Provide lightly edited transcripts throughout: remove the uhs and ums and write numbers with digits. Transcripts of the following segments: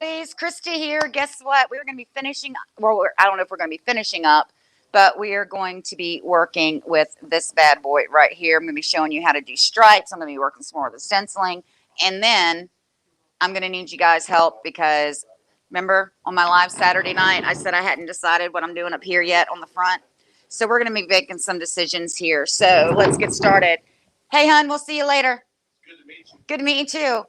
Krista here. Guess what? We're going to be finishing. Well, I don't know if we're going to be finishing up, but we are going to be working with this bad boy right here. I'm going to be showing you how to do stripes. I'm going to be working some more with the stenciling, and then I'm going to need you guys' help because remember on my live Saturday night, I said I hadn't decided what I'm doing up here yet on the front. So we're going to be making some decisions here. So let's get started. Hey, hun, we'll see you later. Good to meet you. Good to meet you too.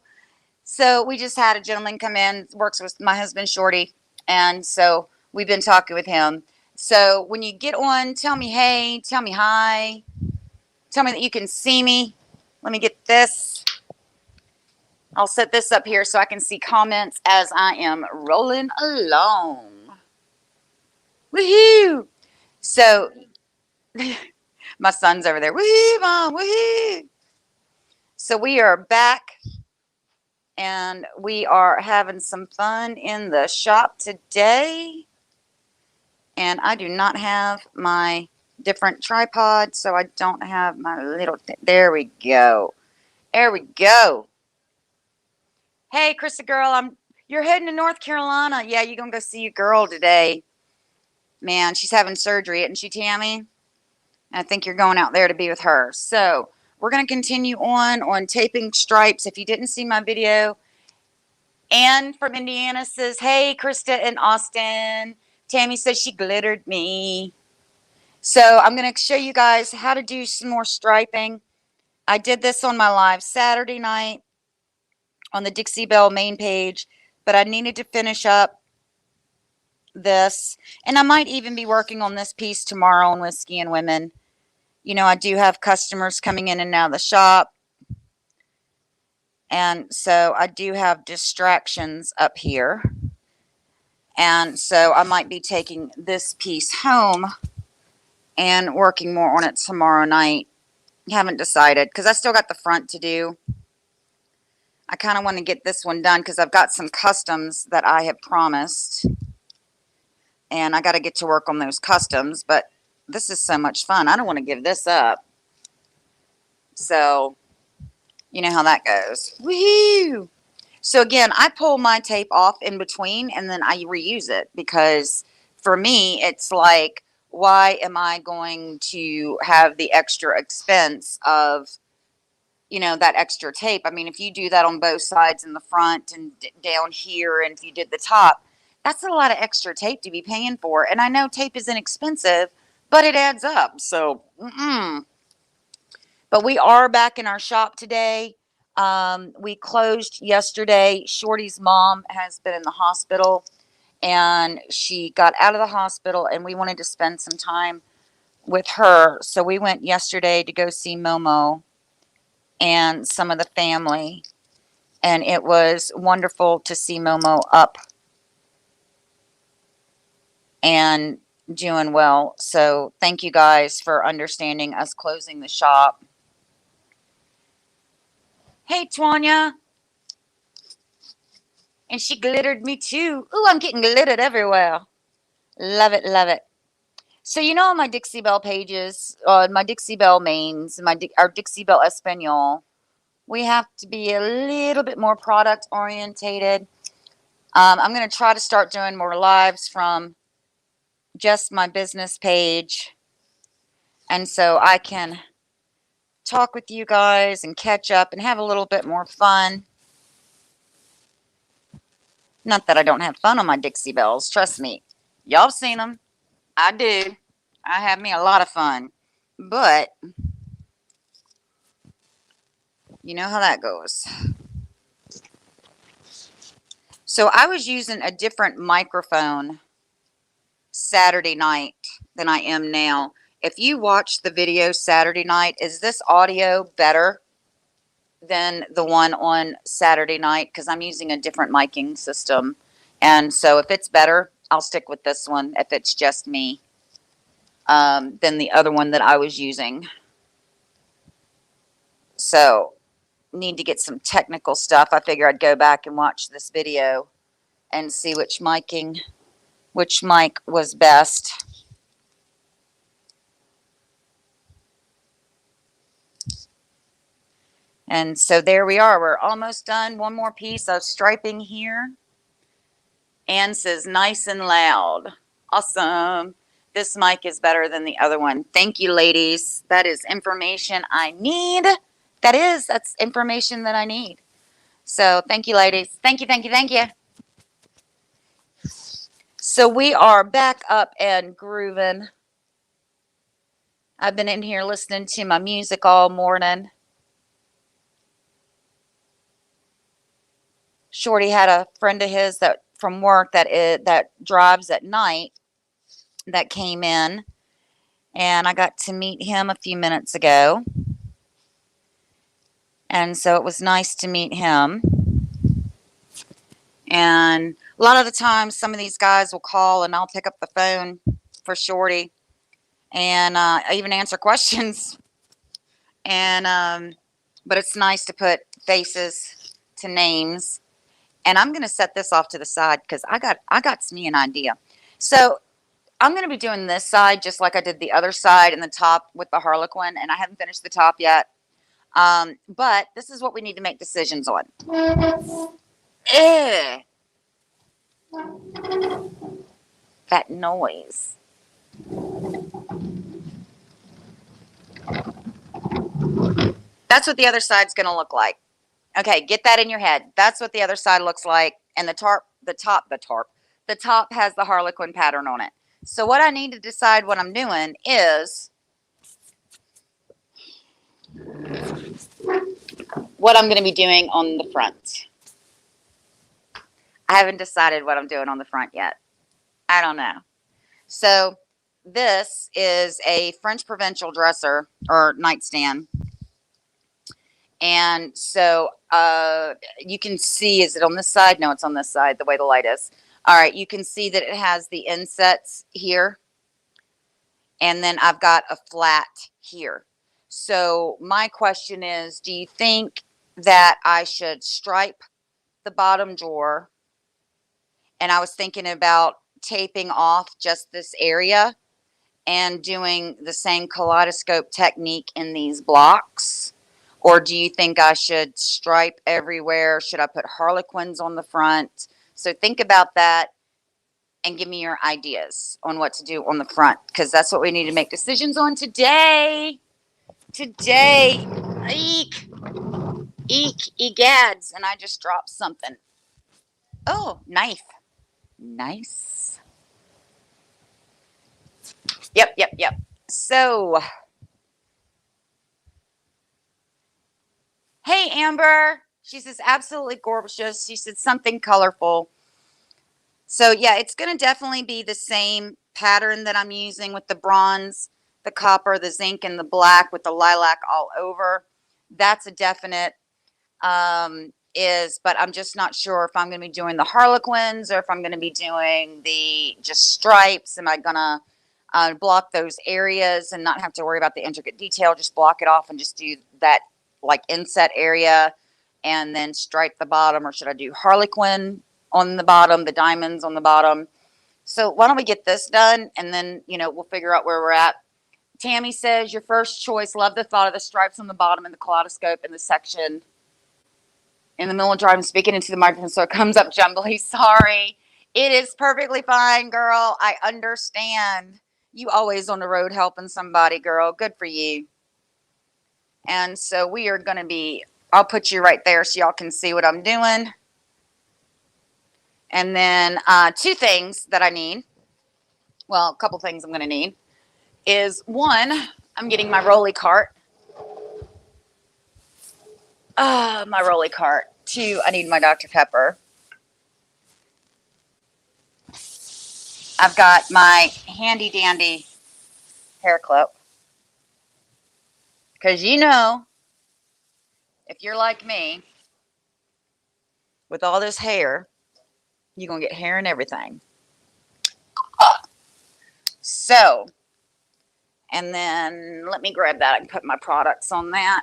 So we just had a gentleman come in, works with my husband Shorty, and so we've been talking with him. So when you get on, tell me hey, tell me hi, tell me that you can see me. Let me get this. I'll set this up here so I can see comments as I am rolling along. Woohoo! So my son's over there. Woohoo, mom! Woohoo! So we are back and we are having some fun in the shop today. And I do not have my different tripod, so I don't have my little there we go. There we go. Hey, Krista girl, you're heading to North Carolina. Yeah, you're gonna go see your girl today. Man, she's having surgery, isn't she, Tammy? I think you're going out there to be with her. So we're gonna continue on taping stripes. If you didn't see my video, Ann from Indiana says, hey, Krista and Austin. Tammy says she glittered me. So I'm going to show you guys how to do some more striping. I did this on my live Saturday night on the Dixie Belle main page, but I needed to finish up this. And I might even be working on this piece tomorrow on Whiskey and Women. You know, I do have customers coming in and out of the shop. And so I do have distractions up here. And so I might be taking this piece home and working more on it tomorrow night. Haven't decided because I still got the front to do. I kind of want to get this one done because I've got some customs that I have promised. And I got to get to work on those customs. But this is so much fun. I don't want to give this up. So, you know how that goes. Woohoo! So again, I pull my tape off in between and then I reuse it because for me, it's like, why am I going to have the extra expense of, you know, that extra tape? I mean, if you do that on both sides in the front and down here, and if you did the top, that's a lot of extra tape to be paying for. And I know tape is inexpensive, but it adds up. So, But we are back in our shop today. We closed yesterday. Shorty's mom has been in the hospital and she got out of the hospital and we wanted to spend some time with her. So we went yesterday to go see Momo and some of the family. And it was wonderful to see Momo up and doing well. So thank you guys for understanding us closing the shop. Hey, Tanya. And she glittered me too. Ooh, I'm getting glittered everywhere. Love it, love it. So you know on my Dixie Belle pages, my Dixie Belle mains, our Dixie Belle Espanol, we have to be a little bit more product orientated. I'm going to try to start doing more lives from just my business page. And so I can talk with you guys and catch up and have a little bit more fun. Not that I don't have fun on my Dixie Bells. Trust me. Y'all have seen them. I do. I have me a lot of fun. But you know how that goes. So I was using a different microphone Saturday night than I am now. If you watch the video Saturday night, is this audio better than the one on Saturday night? Because I'm using a different miking system. And so if it's better, I'll stick with this one if it's just me than the other one that I was using. So need to get some technical stuff. I figure I'd go back and watch this video and see which mic was best. And so there we are. We're almost done. One more piece of striping here. Ann says, nice and loud. Awesome. This mic is better than the other one. Thank you, ladies. That is information I need. That's information that I need. So thank you, ladies. Thank you, thank you, thank you. So we are back up and grooving. I've been in here listening to my music all morning. Shorty had a friend of his that from work that drives at night that came in, and I got to meet him a few minutes ago. And so it was nice to meet him. And a lot of the times, some of these guys will call, and I'll pick up the phone for Shorty, and I even answer questions. And but it's nice to put faces to names. And I'm going to set this off to the side because I got me an idea. So I'm going to be doing this side just like I did the other side in the top with the Harlequin, and I haven't finished the top yet. But this is what we need to make decisions on. That noise. That's what the other side's going to look like. Okay, get that in your head. That's what the other side looks like. And the top has the Harlequin pattern on it. So what I need to decide what I'm doing is what I'm going to be doing on the front. I haven't decided what I'm doing on the front yet. I don't know. So this is a French provincial dresser or nightstand. And so you can see, is it on this side? No, it's on this side, the way the light is. All right, you can see that it has the insets here. And then I've got a flat here. So my question is, do you think that I should stripe the bottom drawer? And I was thinking about taping off just this area and doing the same kaleidoscope technique in these blocks. Or do you think I should stripe everywhere? Should I put Harlequins on the front? So think about that and give me your ideas on what to do on the front, because that's what we need to make decisions on today. Today. Eek. Eek. Egads. And I just dropped something. Oh, knife. Nice. Yep. So, hey, Amber. She says, absolutely gorgeous. She said something colorful. So, yeah, it's going to definitely be the same pattern that I'm using with the bronze, the copper, the zinc, and the black with the lilac all over. That's a definite but I'm just not sure if I'm going to be doing the Harlequins or if I'm going to be doing the just stripes. Am I going to block those areas and not have to worry about the intricate detail? Just block it off and just do that like inset area and then stripe the bottom, or should I do Harlequin on the bottom, the diamonds on the bottom? So why don't we get this done, and then, we'll figure out where we're at. Tammy says, your first choice, love the thought of the stripes on the bottom and the kaleidoscope in the section in the middle of driving, speaking into the microphone so it comes up jumbly. Sorry. It is perfectly fine, girl. I understand. You always on the road helping somebody, girl. Good for you. And so we are going to be, I'll put you right there so y'all can see what I'm doing. And then two things that I need. Well, a couple things I'm going to need is, one, I'm getting my rolly cart. My rolly cart. Two, I need my Dr. Pepper. I've got my handy dandy hair clip. Because if you're like me, with all this hair, you're going to get hair and everything. So, and then let me grab that and put my products on that.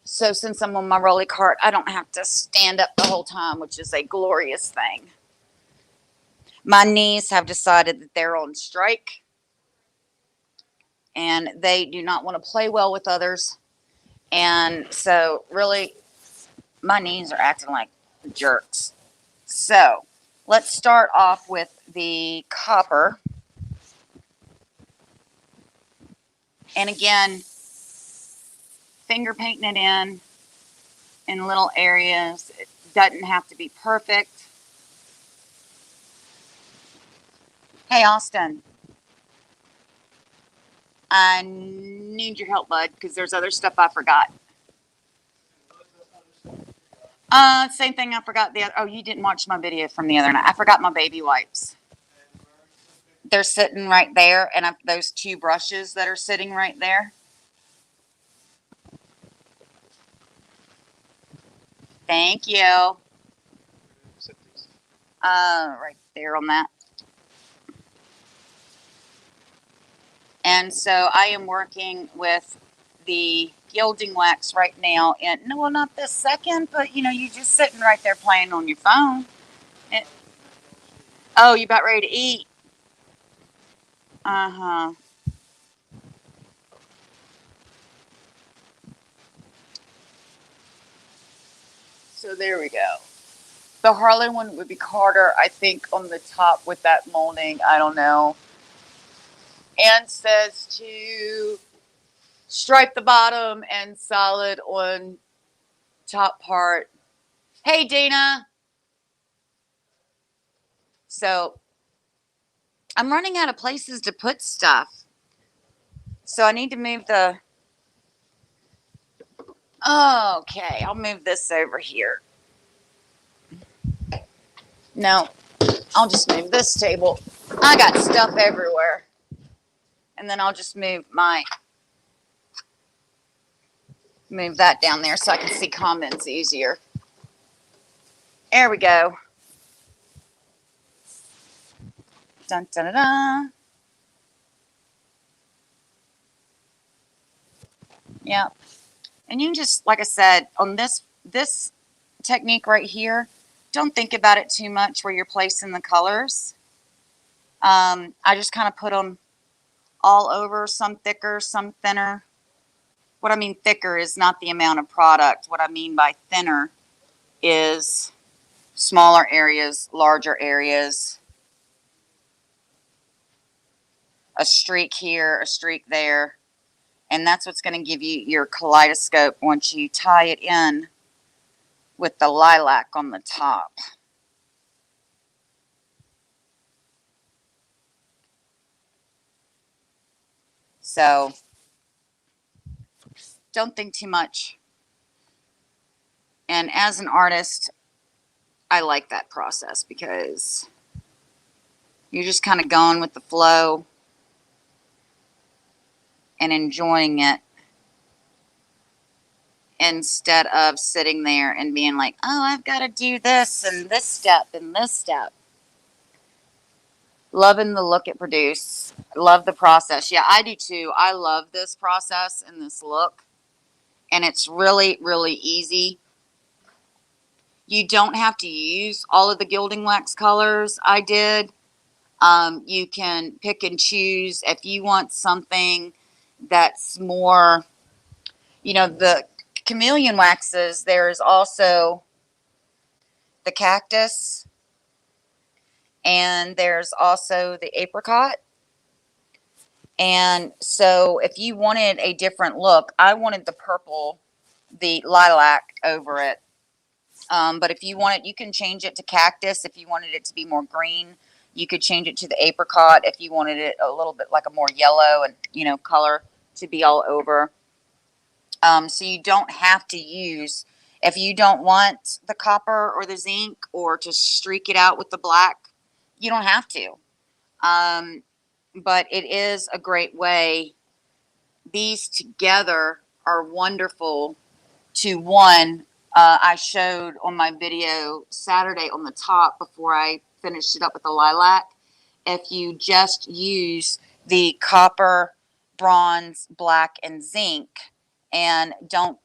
So since I'm on my rolly cart, I don't have to stand up the whole time, which is a glorious thing. My knees have decided that they're on strike, and they do not want to play well with others. And so really, my knees are acting like jerks. So let's start off with the copper. And again, finger painting it in little areas. It doesn't have to be perfect. Hey, Austin. I need your help, bud, because there's other stuff I forgot. Same thing I forgot the other. Oh, you didn't watch my video from the other night. I forgot my baby wipes. They're sitting right there, and those two brushes that are sitting right there. Thank you. Right there on that. And so I am working with the Gilding Wax right now. And no, well, not this second, but you know, you're just sitting right there playing on your phone. And, oh, you about ready to eat? Uh-huh. So there we go. The Harlan one would be harder, I think, on the top with that molding. I don't know. Anne says to stripe the bottom and solid on top part. Hey, Dana. So I'm running out of places to put stuff. So I need to move the... Okay, I'll move this over here. No, I'll just move this table. I got stuff everywhere. And then I'll just move that down there so I can see comments easier. There we go. Dun, dun, dun, dun. Yeah. And you can just, like I said, on this technique right here, don't think about it too much where you're placing the colors. I just kind of put them all over, some thicker, some thinner. What I mean thicker is not the amount of product. What I mean by thinner is smaller areas, larger areas. A streak here, a streak there. And that's what's going to give you your kaleidoscope once you tie it in with the lilac on the top. So don't think too much. And as an artist, I like that process because you're just kind of going with the flow and enjoying it instead of sitting there and being like, oh, I've got to do this and this step and this step. Loving the look it produced. Love the process. Yeah, I do too. I love this process and this look. And it's really, really easy. You don't have to use all of the Gilding Wax colors I did. You can pick and choose if you want something that's more, you know, the chameleon waxes. There's also the cactus. And there's also the apricot. And so if you wanted a different look, I wanted the purple, the lilac over it. But if you want it, you can change it to cactus. If you wanted it to be more green, you could change it to the apricot. If you wanted it a little bit like a more yellow and, you know, color to be all over. So you don't have to use, if you don't want the copper or the zinc or to streak it out with the black, you don't have to. But it is a great way. These together are wonderful to one. I showed on my video Saturday on the top before I finished it up with the lilac. If you just use the copper, bronze, black, and zinc and don't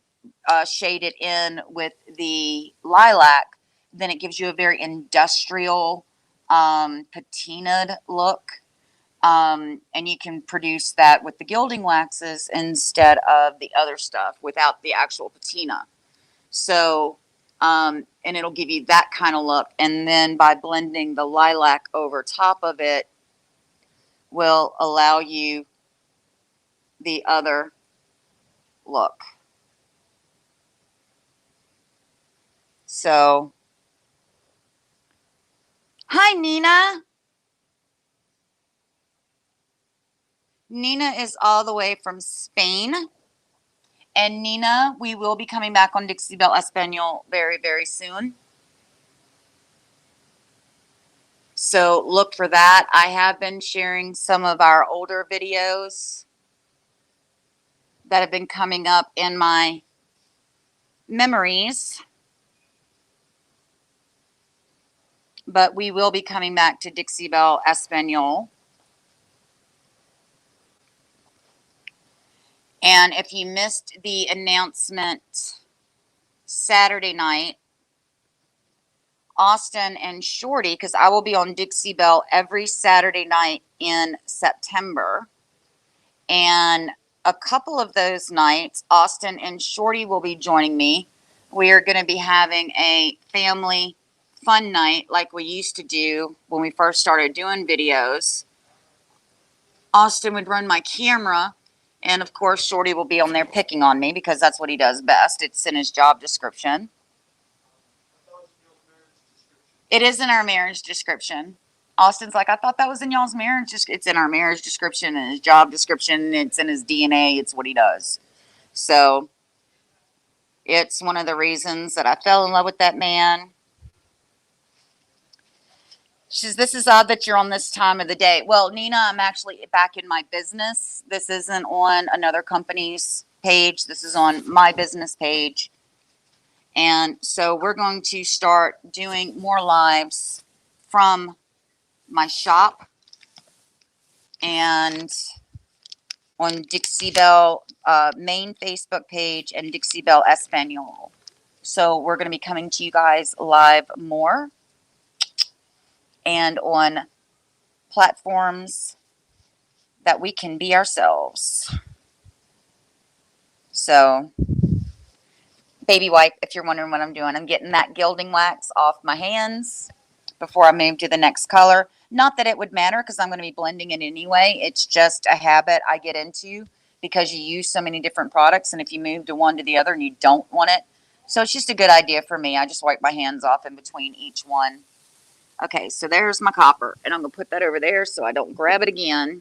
shade it in with the lilac, then it gives you a very industrial, patinaed look. And you can produce that with the gilding waxes instead of the other stuff without the actual patina. So And it'll give you that kind of look. And then by blending the lilac over top of it will allow you the other look. So, hi, Nina. Nina is all the way from Spain. And Nina, we will be coming back on Dixie Belle Espanol very, very soon. So look for that. I have been sharing some of our older videos that have been coming up in my memories. But we will be coming back to Dixie Belle Espanol. And if you missed the announcement Saturday night, Austin and Shorty, because I will be on Dixie Belle every Saturday night in September. And a couple of those nights, Austin and Shorty will be joining me. We are going to be having a family fun night like we used to do when we first started doing videos. Austin would run my camera, and of course Shorty will be on there picking on me because that's what he does best. It's in his job description. It is in our marriage description. Austin's like, I thought that was in y'all's marriage. It's in our marriage description and his job description. It's in his DNA. It's what he does. So it's one of the reasons that I fell in love with that man. She says, this is odd that you're on this time of the day. Well, Nina, I'm actually back in my business. This isn't on another company's page. This is on my business page. And so we're going to start doing more lives from my shop and on Dixie Belle main Facebook page and Dixie Belle Espanol. So we're going to be coming to you guys live more and on platforms that we can be ourselves. So, baby wipe, if you're wondering what I'm doing, I'm getting that gilding wax off my hands before I move to the next color. Not that it would matter because I'm going to be blending it anyway. It's just a habit I get into because you use so many different products, and if you move to one to the other and you don't want it. So it's just a good idea for me. I just wipe my hands off in between each one. Okay, so there's my copper, and I'm going to put that over there so I don't grab it again.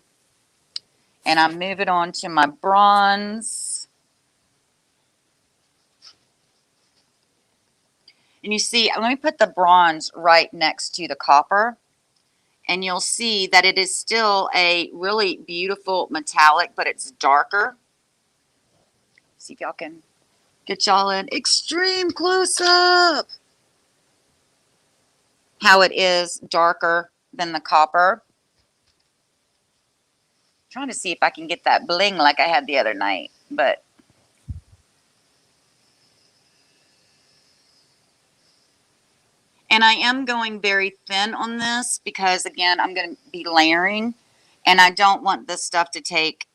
And I'm moving on to my bronze. And you see, let me put the bronze right next to the copper. And you'll see that it is still a really beautiful metallic, but it's darker. See if y'all can get y'all an extreme close-up. How it is darker than the copper. Trying to see if I can get that bling like I had the other night, but and I am going very thin on this because again I'm going to be layering and I don't want this stuff to take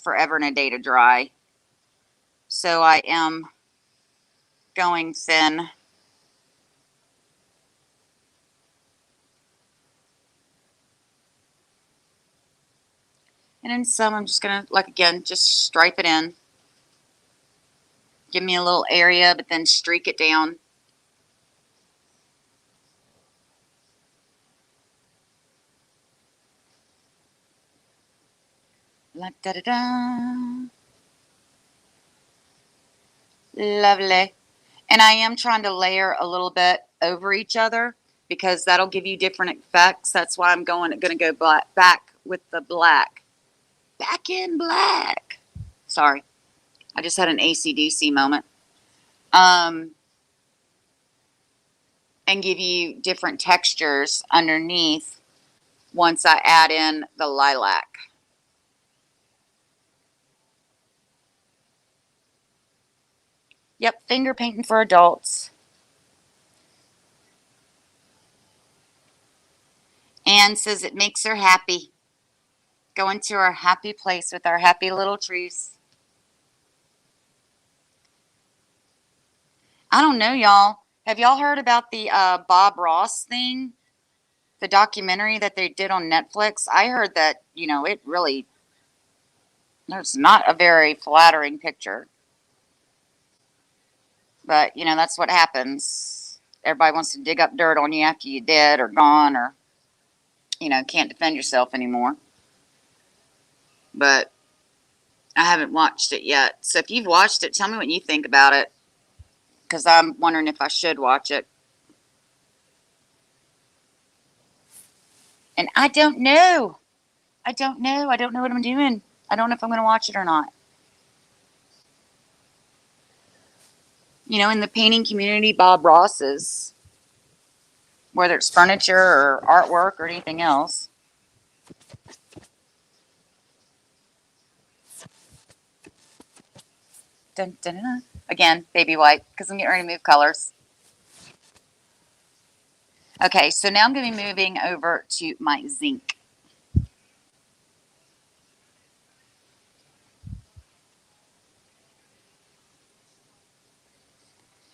forever and a day to dry. So I am going thin. And in some, I'm just going to, like, again, just stripe it in. Give me a little area, but then streak it down. Like da-da-da. Lovely. And I am trying to layer a little bit over each other because that'll give you different effects. That's why I'm going to go back with the black. Back in black. Sorry. I just had an AC/DC moment. And give you different textures underneath once I add in the lilac. Yep, finger painting for adults. Anne says it makes her happy. Going to our happy place with our happy little trees. I don't know, y'all. Have y'all heard about the Bob Ross thing? The documentary that they did on Netflix? I heard that, it really, there's not a very flattering picture. But, that's what happens. Everybody wants to dig up dirt on you after you're dead or gone or, can't defend yourself anymore. But I haven't watched it yet. So if you've watched it, tell me what you think about it. Because I'm wondering if I should watch it. And I don't know. I don't know. I don't know what I'm doing. I don't know if I'm going to watch it or not. In the painting community, Bob Ross's, whether it's furniture or artwork or anything else. Dun, dun, dun, dun. Again, baby white, because I'm getting ready to move colors. Okay, so now I'm going to be moving over to my zinc.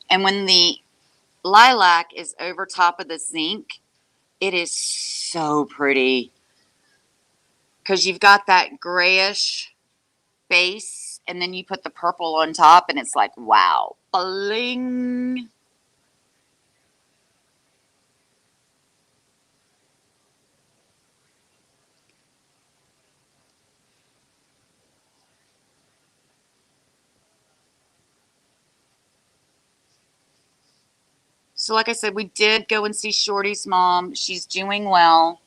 And when the lilac is over top of the zinc, it is so pretty. Because you've got that grayish base, and then you put the purple on top, and it's like, wow, bling. So like I said, we did go and see Shorty's mom. She's doing well.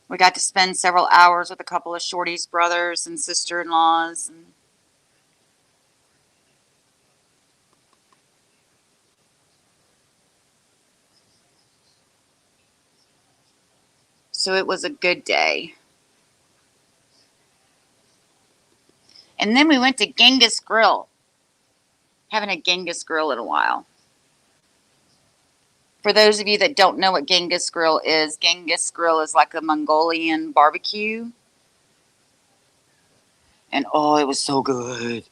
We got to spend several hours with a couple of Shorty's brothers and sister-in-laws. So it was a good day. And then we went to Genghis Grill. Haven't had Genghis Grill in a while. For those of you that don't know what Genghis Grill is like a Mongolian barbecue. And oh, it was so good.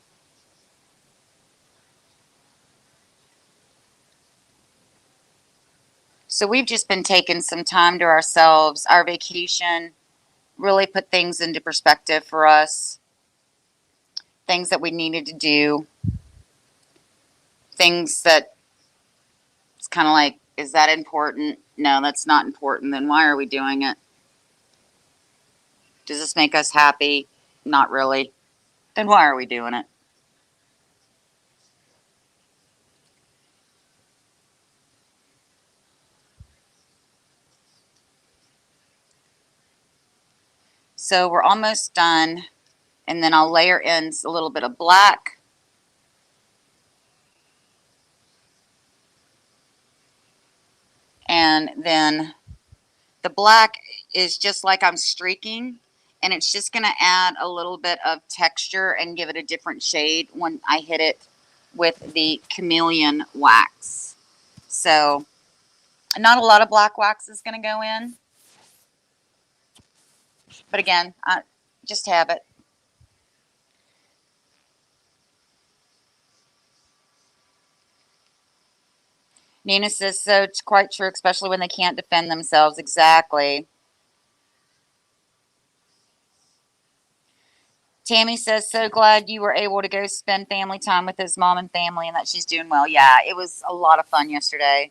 So we've just been taking some time to ourselves. Our vacation really put things into perspective for us. Things that we needed to do. Things that it's kind of like, is that important? No, that's not important. Then why are we doing it? Does this make us happy? Not really. Then why are we doing it? So we're almost done. And then I'll layer in a little bit of black. And then the black is just like I'm streaking. And it's just going to add a little bit of texture and give it a different shade when I hit it with the Chamelon Wax. So not a lot of black wax is going to go in. But again, I just have it. Nina says, so it's quite true, especially when they can't defend themselves. Exactly. Tammy says, so glad you were able to go spend family time with his mom and family and that she's doing well. Yeah, it was a lot of fun yesterday.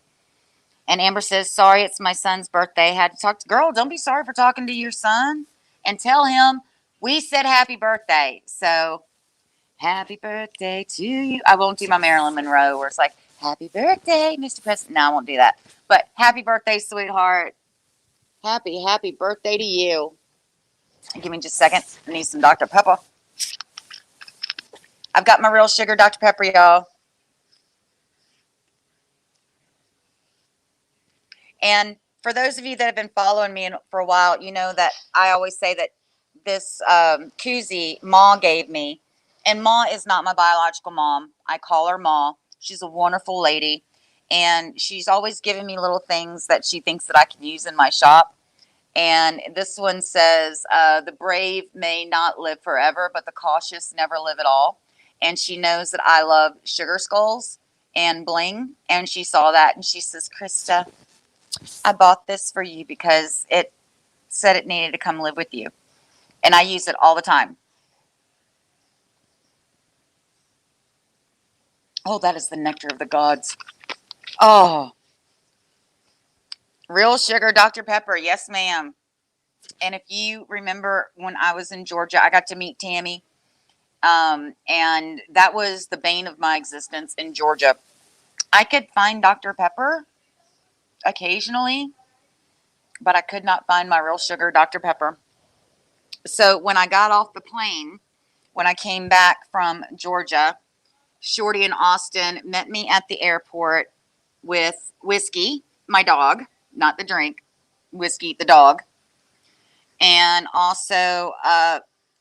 And Amber says, sorry, it's my son's birthday. Had to talk to, girl, don't be sorry for talking to your son. And tell him we said happy birthday. So, happy birthday to you. I won't do my Marilyn Monroe where it's like, happy birthday, Mr. President. No, I won't do that. But happy birthday, sweetheart. Happy birthday to you. Give me just a second. I need some Dr. Pepper. I've got my real sugar Dr. Pepper, y'all. And for those of you that have been following me for a while, you know that I always say that this koozie Ma gave me. And Ma is not my biological mom. I call her Ma. She's a wonderful lady. And she's always giving me little things that she thinks that I can use in my shop. And this one says, the brave may not live forever, but the cautious never live at all. And she knows that I love sugar skulls and bling. And she saw that and she says, Krista, I bought this for you because it said it needed to come live with you. And I use it all the time. Oh, that is the nectar of the gods. Oh, real sugar Dr. Pepper. Yes, ma'am. And if you remember when I was in Georgia, I got to meet Tammy. And that was the bane of my existence in Georgia. I could find Dr. Pepper occasionally, but I could not find my real sugar Dr. Pepper. So when I got off the plane, when I came back from Georgia, Shorty and Austin met me at the airport with Whiskey, my dog, not the drink, Whiskey, the dog, and also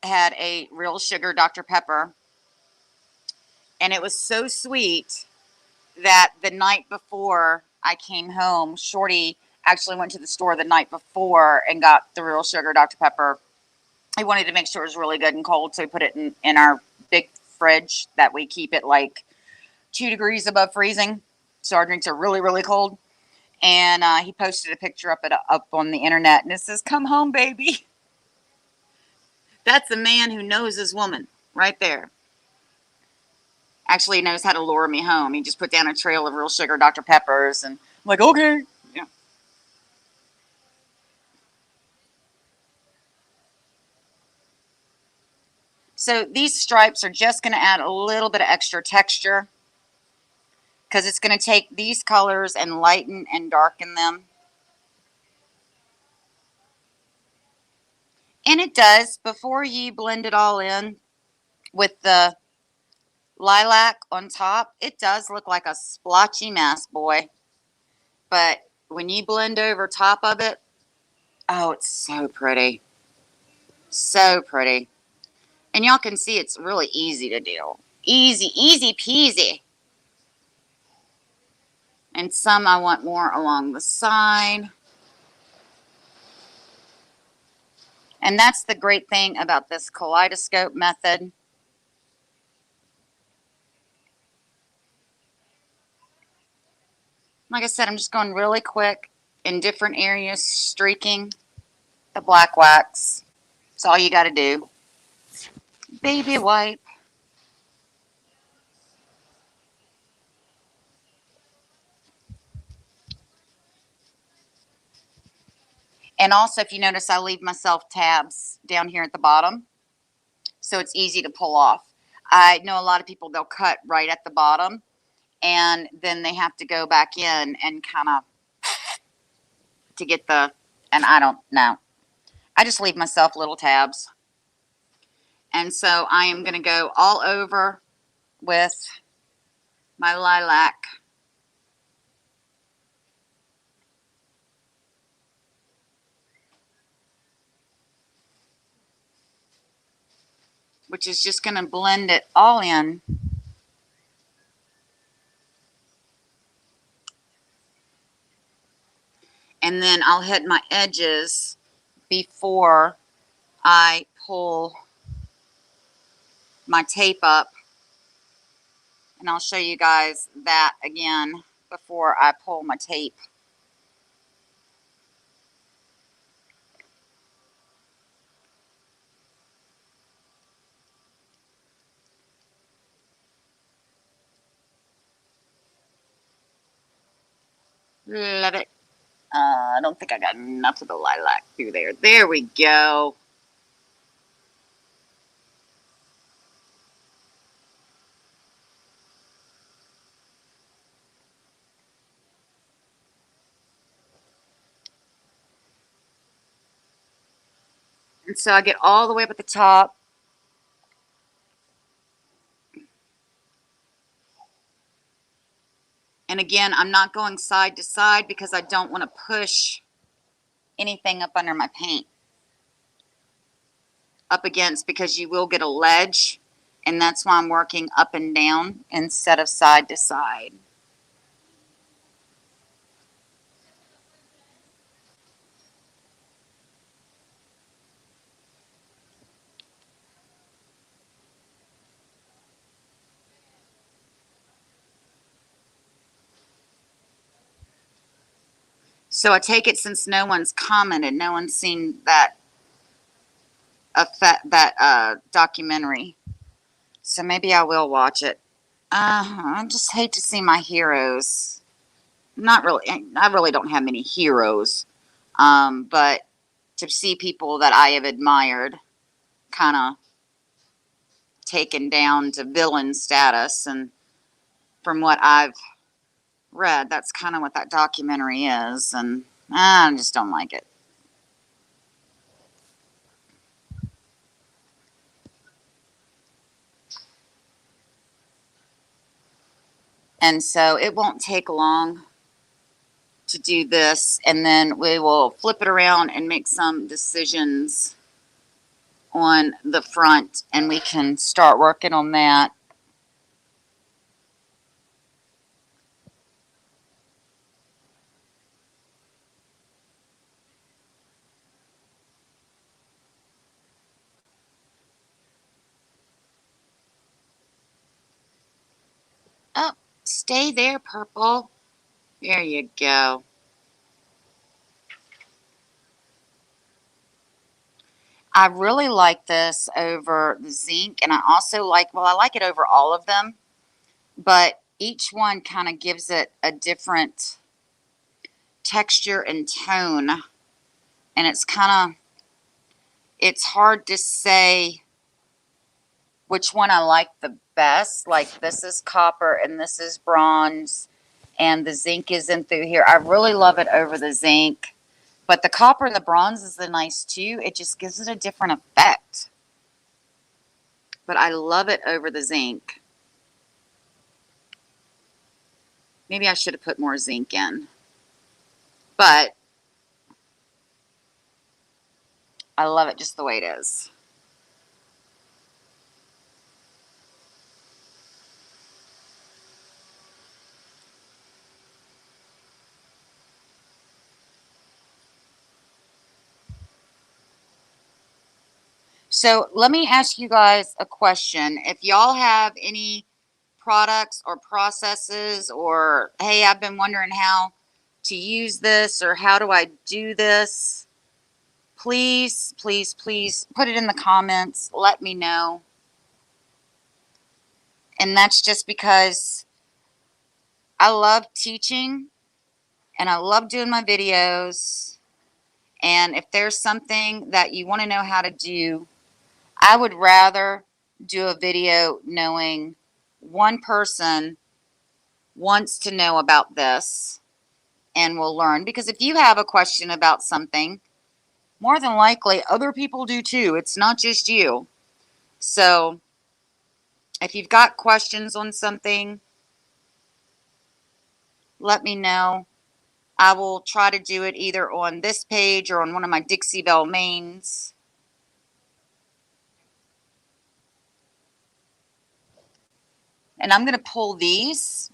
had a real sugar Dr. Pepper. And it was so sweet that the night before I came home, Shorty actually went to the store the night before and got the real sugar Dr. Pepper. He wanted to make sure it was really good and cold, so he put it in our big fridge that we keep it like 2 degrees above freezing, so our drinks are really, really cold. And he posted a picture up on the internet, and it says, "Come home, baby." That's a man who knows his woman right there. Actually, he knows how to lure me home. He just put down a trail of real sugar Dr. Peppers, and I'm like, okay. Yeah. So these stripes are just going to add a little bit of extra texture because it's going to take these colors and lighten and darken them. And it does, before you blend it all in with the lilac on top, it does look like a splotchy mess, boy. But when you blend over top of it, oh, it's so pretty. So pretty. And y'all can see it's really easy to do. Easy, easy peasy. And some I want more along the side. And that's the great thing about this kaleidoscope method. Like I said, I'm just going really quick in different areas, streaking the black wax. That's all you got to do. Baby wipe. And also, if you notice, I leave myself tabs down here at the bottom, so it's easy to pull off. I know a lot of people, they'll cut right at the bottom, and then they have to go back in and kind of to get the, and I don't know. I just leave myself little tabs. And so I am going to go all over with my lilac. Which is just going to blend it all in. And then I'll hit my edges before I pull my tape up. And I'll show you guys that again before I pull my tape. Love it. I don't think I got enough of the lilac through there. There we go. And so I get all the way up at the top. And again, I'm not going side to side because I don't want to push anything up under my paint up against, because you will get a ledge, and that's why I'm working up and down instead of side to side. So I take it since no one's commented, no one's seen that documentary. So maybe I will watch it. I just hate to see my heroes. Not really. I really don't have many heroes. But to see people that I have admired kind of taken down to villain status, and from what I've read, that's kind of what that documentary is, and I just don't like it. And so it won't take long to do this, and then we will flip it around and make some decisions on the front, and we can start working on that. Oh, stay there, purple. There you go. I really like this over the zinc, and I also like, well, I like it over all of them, but each one kind of gives it a different texture and tone, and it's kind of, it's hard to say which one I like the best. Like this is copper and this is bronze, and the zinc is in through here. I really love it over the zinc, but the copper and the bronze is nice too. It just gives it a different effect. But I love it over the zinc. Maybe I should have put more zinc in, but I love it just the way it is. So let me ask you guys a question. If y'all have any products or processes, or hey, I've been wondering how to use this, or how do I do this, please, please, please put it in the comments. Let me know. And that's just because I love teaching and I love doing my videos. And if there's something that you want to know how to do, I would rather do a video knowing one person wants to know about this and will learn. Because if you have a question about something, more than likely other people do too. It's not just you. So if you've got questions on something, let me know. I will try to do it either on this page or on one of my Dixie Belle mains. And I'm going to pull these.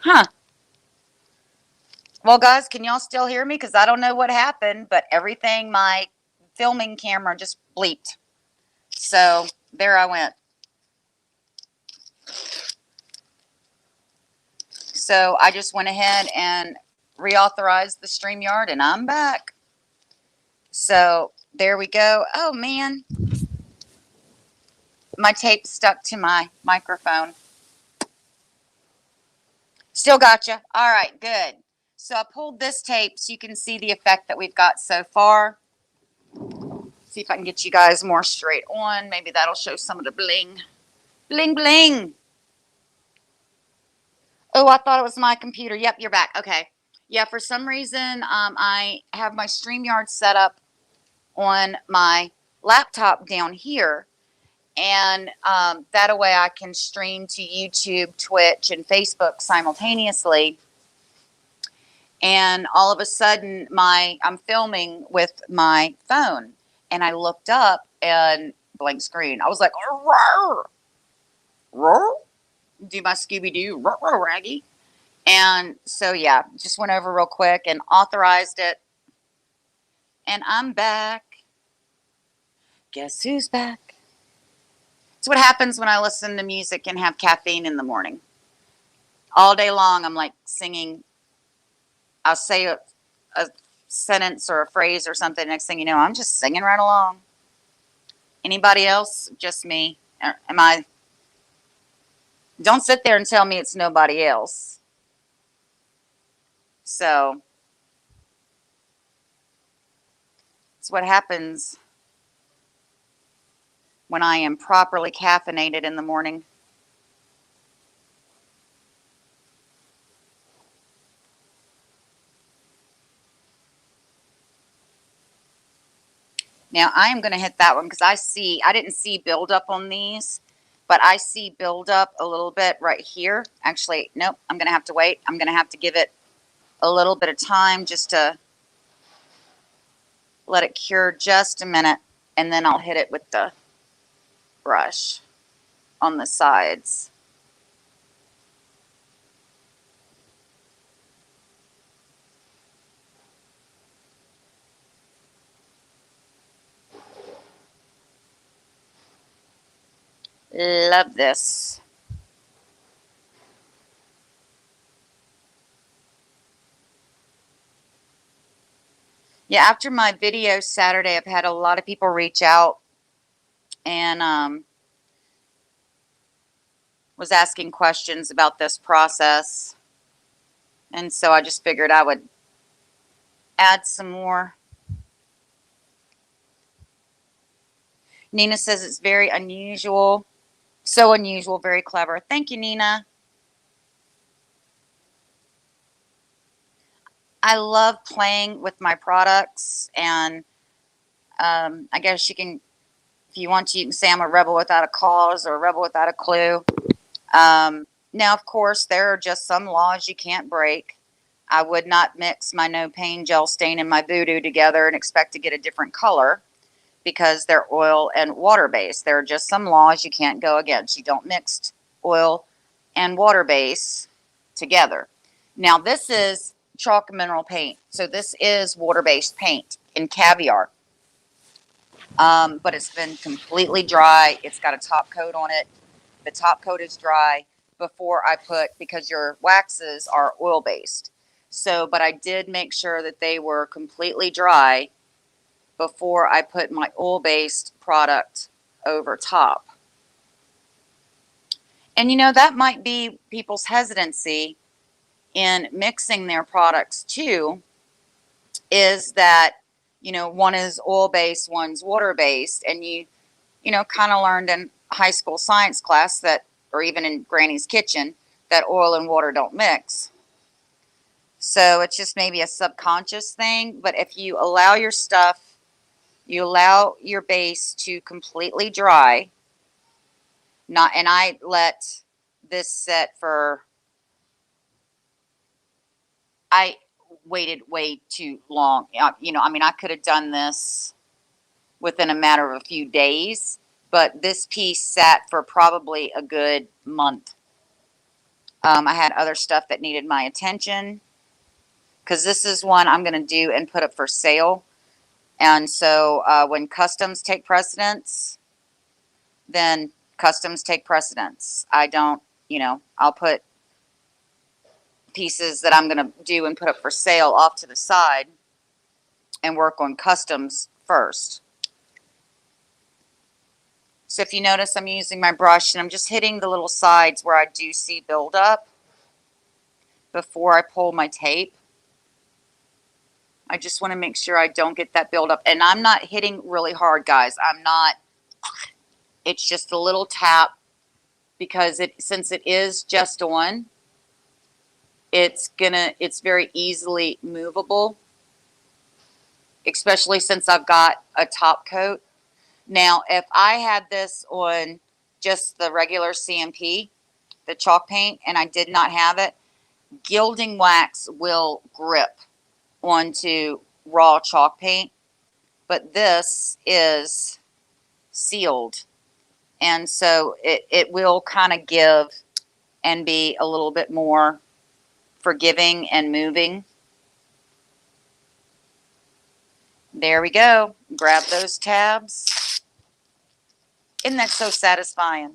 Huh. Well, guys, can y'all still hear me? Because I don't know what happened, but everything, my filming camera just bleeped. So there I went. So I just went ahead and reauthorized the StreamYard, and I'm back. So there we go. Oh, man. My tape stuck to my microphone. Still gotcha. All right, good. So I pulled this tape so you can see the effect that we've got so far. See if I can get you guys more straight on. Maybe that'll show some of the bling. Bling, bling. Oh, I thought it was my computer. Yep, you're back. Okay. Yeah, for some reason, I have my StreamYard set up on my laptop down here. And that way I can stream to YouTube, Twitch, and Facebook simultaneously. And all of a sudden, I'm filming with my phone. And I looked up and blank screen. I was like, roar, roar, do my Scooby-Doo, roar, roar, Raggy. And so, yeah, just went over real quick and authorized it. And I'm back. Guess who's back? It's what happens when I listen to music and have caffeine in the morning. All day long, I'm like singing. I'll say a sentence or a phrase or something. Next thing you know, I'm just singing right along. Anybody else? Just me? Am I? Don't sit there and tell me it's nobody else. So, it's what happens when I am properly caffeinated in the morning. Now, I am going to hit that one because I didn't see buildup on these, but I see buildup a little bit right here. Actually, nope, I'm going to have to wait. I'm going to have to give it a little bit of time just to let it cure just a minute, and then I'll hit it with the brush on the sides. Love this. Yeah, after my video Saturday, I've had a lot of people reach out and was asking questions about this process. And so I just figured I would add some more. Nina says it's very unusual. So unusual, very clever. Thank you, Nina. I love playing with my products, and I guess you can, if you want to, you can say I'm a rebel without a cause or a rebel without a clue. Now, of course, there are just some laws you can't break. I would not mix my No Pain Gel Stain and my Voodoo together and expect to get a different color because they're oil and water-based. There are just some laws you can't go against. You don't mix oil and water base together. Now, this is chalk mineral paint. So this is water-based paint in Caviar. But it's been completely dry. It's got a top coat on it. The top coat is dry before I put, because your waxes are oil-based. So, but I did make sure that they were completely dry before I put my oil-based product over top. And you know, that might be people's hesitancy in mixing their products too, is that, you know, one is oil-based, one's water-based, and you know, kind of learned in high school science class that, or even in Granny's kitchen, that oil and water don't mix. So it's just maybe a subconscious thing. But if you allow your stuff, you allow your base to completely dry, and I let this set for, I waited way too long. You know, I mean, I could have done this within a matter of a few days, but this piece sat for probably a good month. I had other stuff that needed my attention, because this is one I'm going to do and put up for sale. And so when customs take precedence, then customs take precedence. I don't, you know, I'll put pieces that I'm going to do and put up for sale off to the side and work on customs first. So if you notice, I'm using my brush and I'm just hitting the little sides where I do see buildup before I pull my tape. I just want to make sure I don't get that buildup. And I'm not hitting really hard, guys. I'm not. It's just a little tap, because since it is just on, it's very easily movable, especially since I've got a top coat. Now, if I had this on just the regular CMP, the chalk paint, and I did not have it, Gilding Wax will grip onto raw chalk paint, but this is sealed. And so it will kind of give and be a little bit more forgiving and moving. There we go. Grab those tabs. Isn't that so satisfying?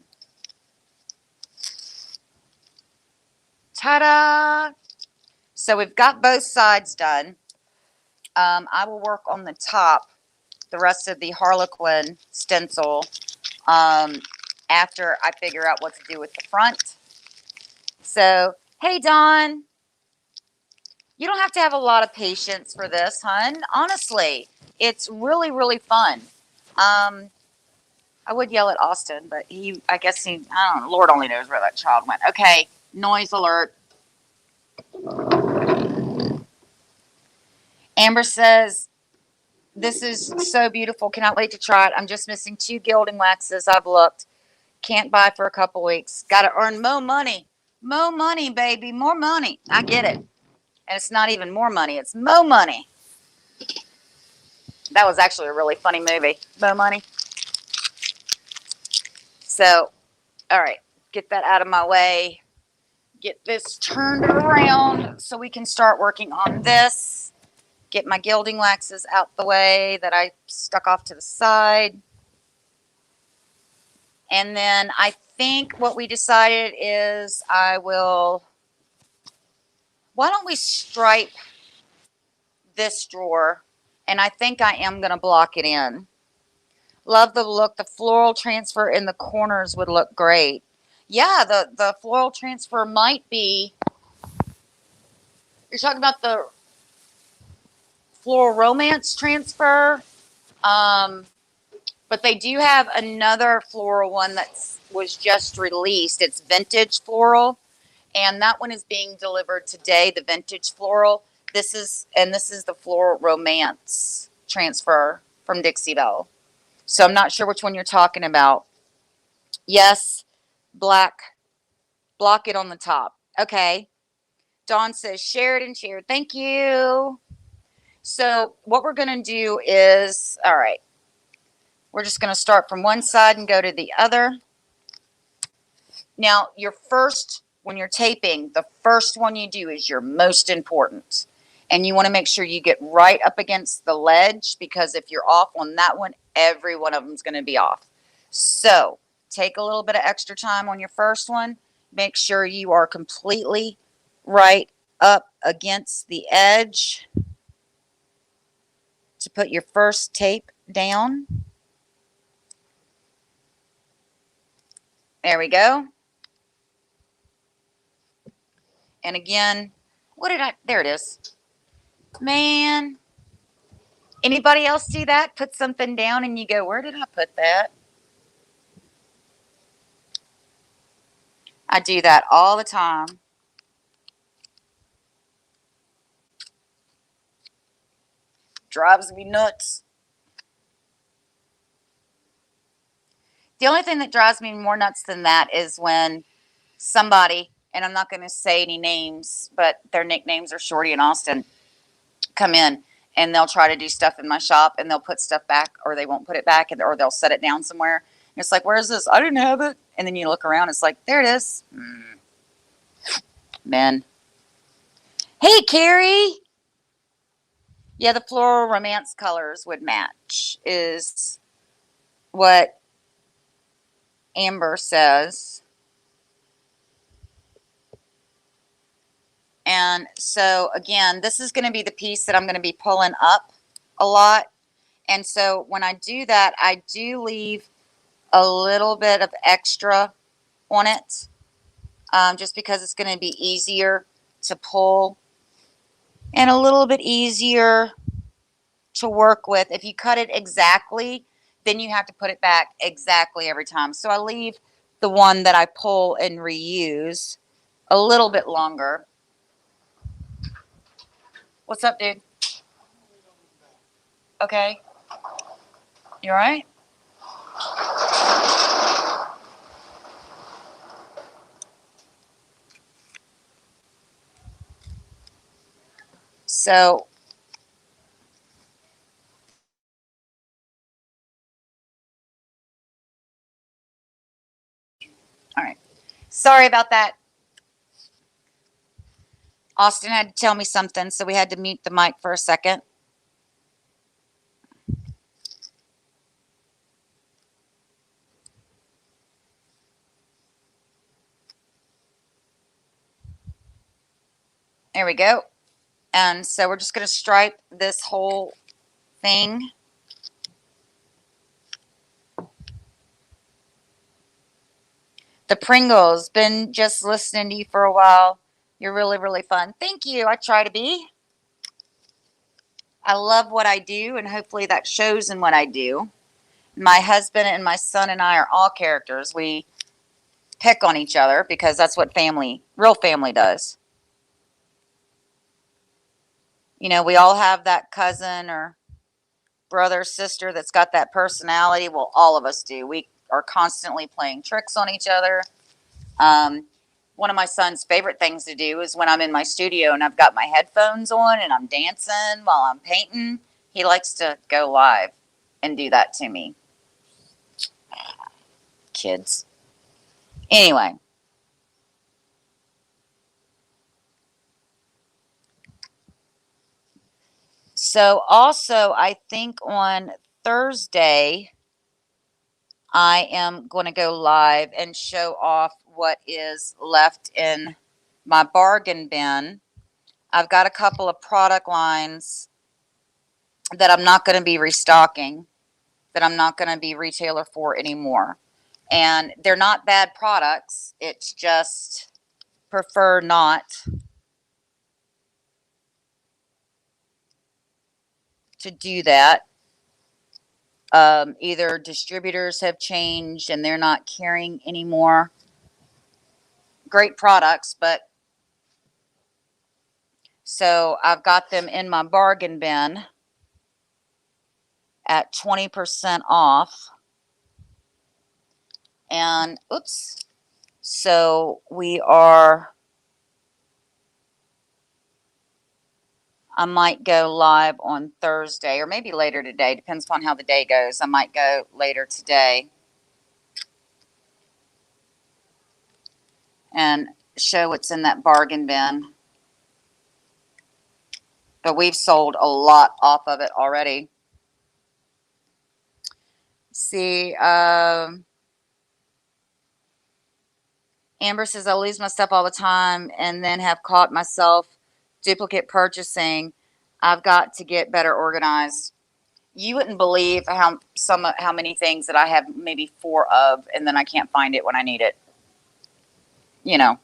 Ta-da! So we've got both sides done. I will work on the top, the rest of the Harlequin stencil, after I figure out what to do with the front. So, hey, Dawn. You don't have to have a lot of patience for this, hun. Honestly, it's really, really fun. I would yell at Austin, but I guess I don't know, Lord only knows where that child went. Okay, noise alert. Amber says, this is so beautiful. Cannot wait to try it. I'm just missing 2 gilding waxes. I've looked. Can't buy for a couple weeks. Got to earn more money. More money, baby. More money. I get it. And it's not even more money. It's more money. That was actually a really funny movie. More money. So, all right. Get that out of my way. Get this turned around so we can start working on this. Get my gilding waxes out the way that I stuck off to the side. And then I think what we decided is why don't we stripe this drawer? And I think I am going to block it in. Love the look. The floral transfer in the corners would look great. Yeah, the floral transfer might be, you're talking about the floral romance transfer. But they do have another floral one that was just released. It's vintage floral, and that one is being delivered today, the vintage floral. This is the floral romance transfer from Dixie Belle. So I'm not sure which one you're talking about. Yes, black. Block it on the top. Okay. Dawn says, shared and shared. Thank you. So what we're going to do is, all right, we're just going to start from one side and go to the other. Now, when you're taping, the first one you do is your most important. And you want to make sure you get right up against the ledge, because if you're off on that one, every one of them is going to be off. So take a little bit of extra time on your first one. Make sure you are completely right up against the edge to put your first tape down. There we go. And again, there it is. Man, anybody else see that? Put something down and you go, where did I put that? I do that all the time. Drives me nuts. The only thing that drives me more nuts than that is when somebody, and I'm not going to say any names, but their nicknames are Shorty and Austin, come in and they'll try to do stuff in my shop and they'll put stuff back, or they won't put it back, or they'll set it down somewhere. And it's like, where's this? I didn't have it. And then you look around, it's like, there it is. Men. Hey, Carrie. Yeah, the floral romance colors would match, is what Amber says. And so, again, this is going to be the piece that I'm going to be pulling up a lot. And so when I do that, I do leave a little bit of extra on it, just because it's going to be easier to pull and a little bit easier to work with. If you cut it exactly, then you have to put it back exactly every time. So I leave the one that I pull and reuse a little bit longer. What's up, dude? Okay. You all right? So Sorry about that. Austin had to tell me something, so we had to mute the mic for a second. There we go. And so we're just going to stripe this whole thing. The Pringles, been just listening to you for a while. You're really, really fun. Thank you. I try to be. I love what I do, and hopefully that shows in what I do. My husband and my son and I are all characters. We pick on each other because that's what family, real family does. You know, we all have that cousin or brother, sister that's got that personality. Well, all of us do. We are constantly playing tricks on each other. One of my son's favorite things to do is when I'm in my studio and I've got my headphones on and I'm dancing while I'm painting, he likes to go live and do that to me. Kids. Anyway. So also, I think on Thursday, I am going to go live and show off what is left in my bargain bin. I've got a couple of product lines that I'm not going to be restocking, that I'm not going to be retailer for anymore. And they're not bad products. It's just prefer not to do that. Either distributors have changed and they're not carrying anymore. Great products, but so I've got them in my bargain bin at 20% off. And oops, so we are, I might go live on Thursday or maybe later today, depends upon how the day goes. I might go later today and show what's in that bargain bin. But we've sold a lot off of it already. See, Amber says, I lose my stuff all the time and then have caught myself duplicate purchasing. I've got to get better organized. You wouldn't believe how many things that I have maybe 4 of, and then I can't find it when I need it. You know.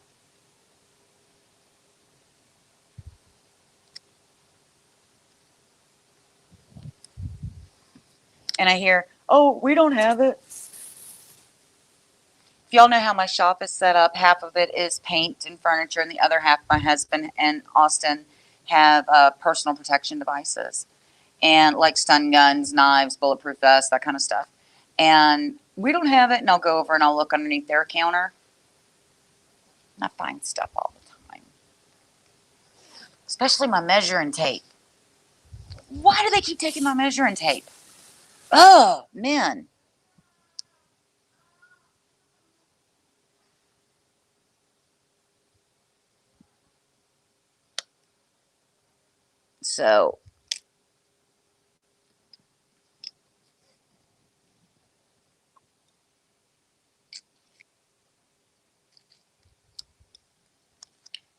And I hear, oh, we don't have it. If y'all know how my shop is set up, half of it is paint and furniture, and the other half, my husband and Austin have personal protection devices. And like stun guns, knives, bulletproof vests, that kind of stuff. And we don't have it, and I'll go over and I'll look underneath their counter. And I find stuff all the time. Especially my measuring tape. Why do they keep taking my measuring tape? Oh, men. So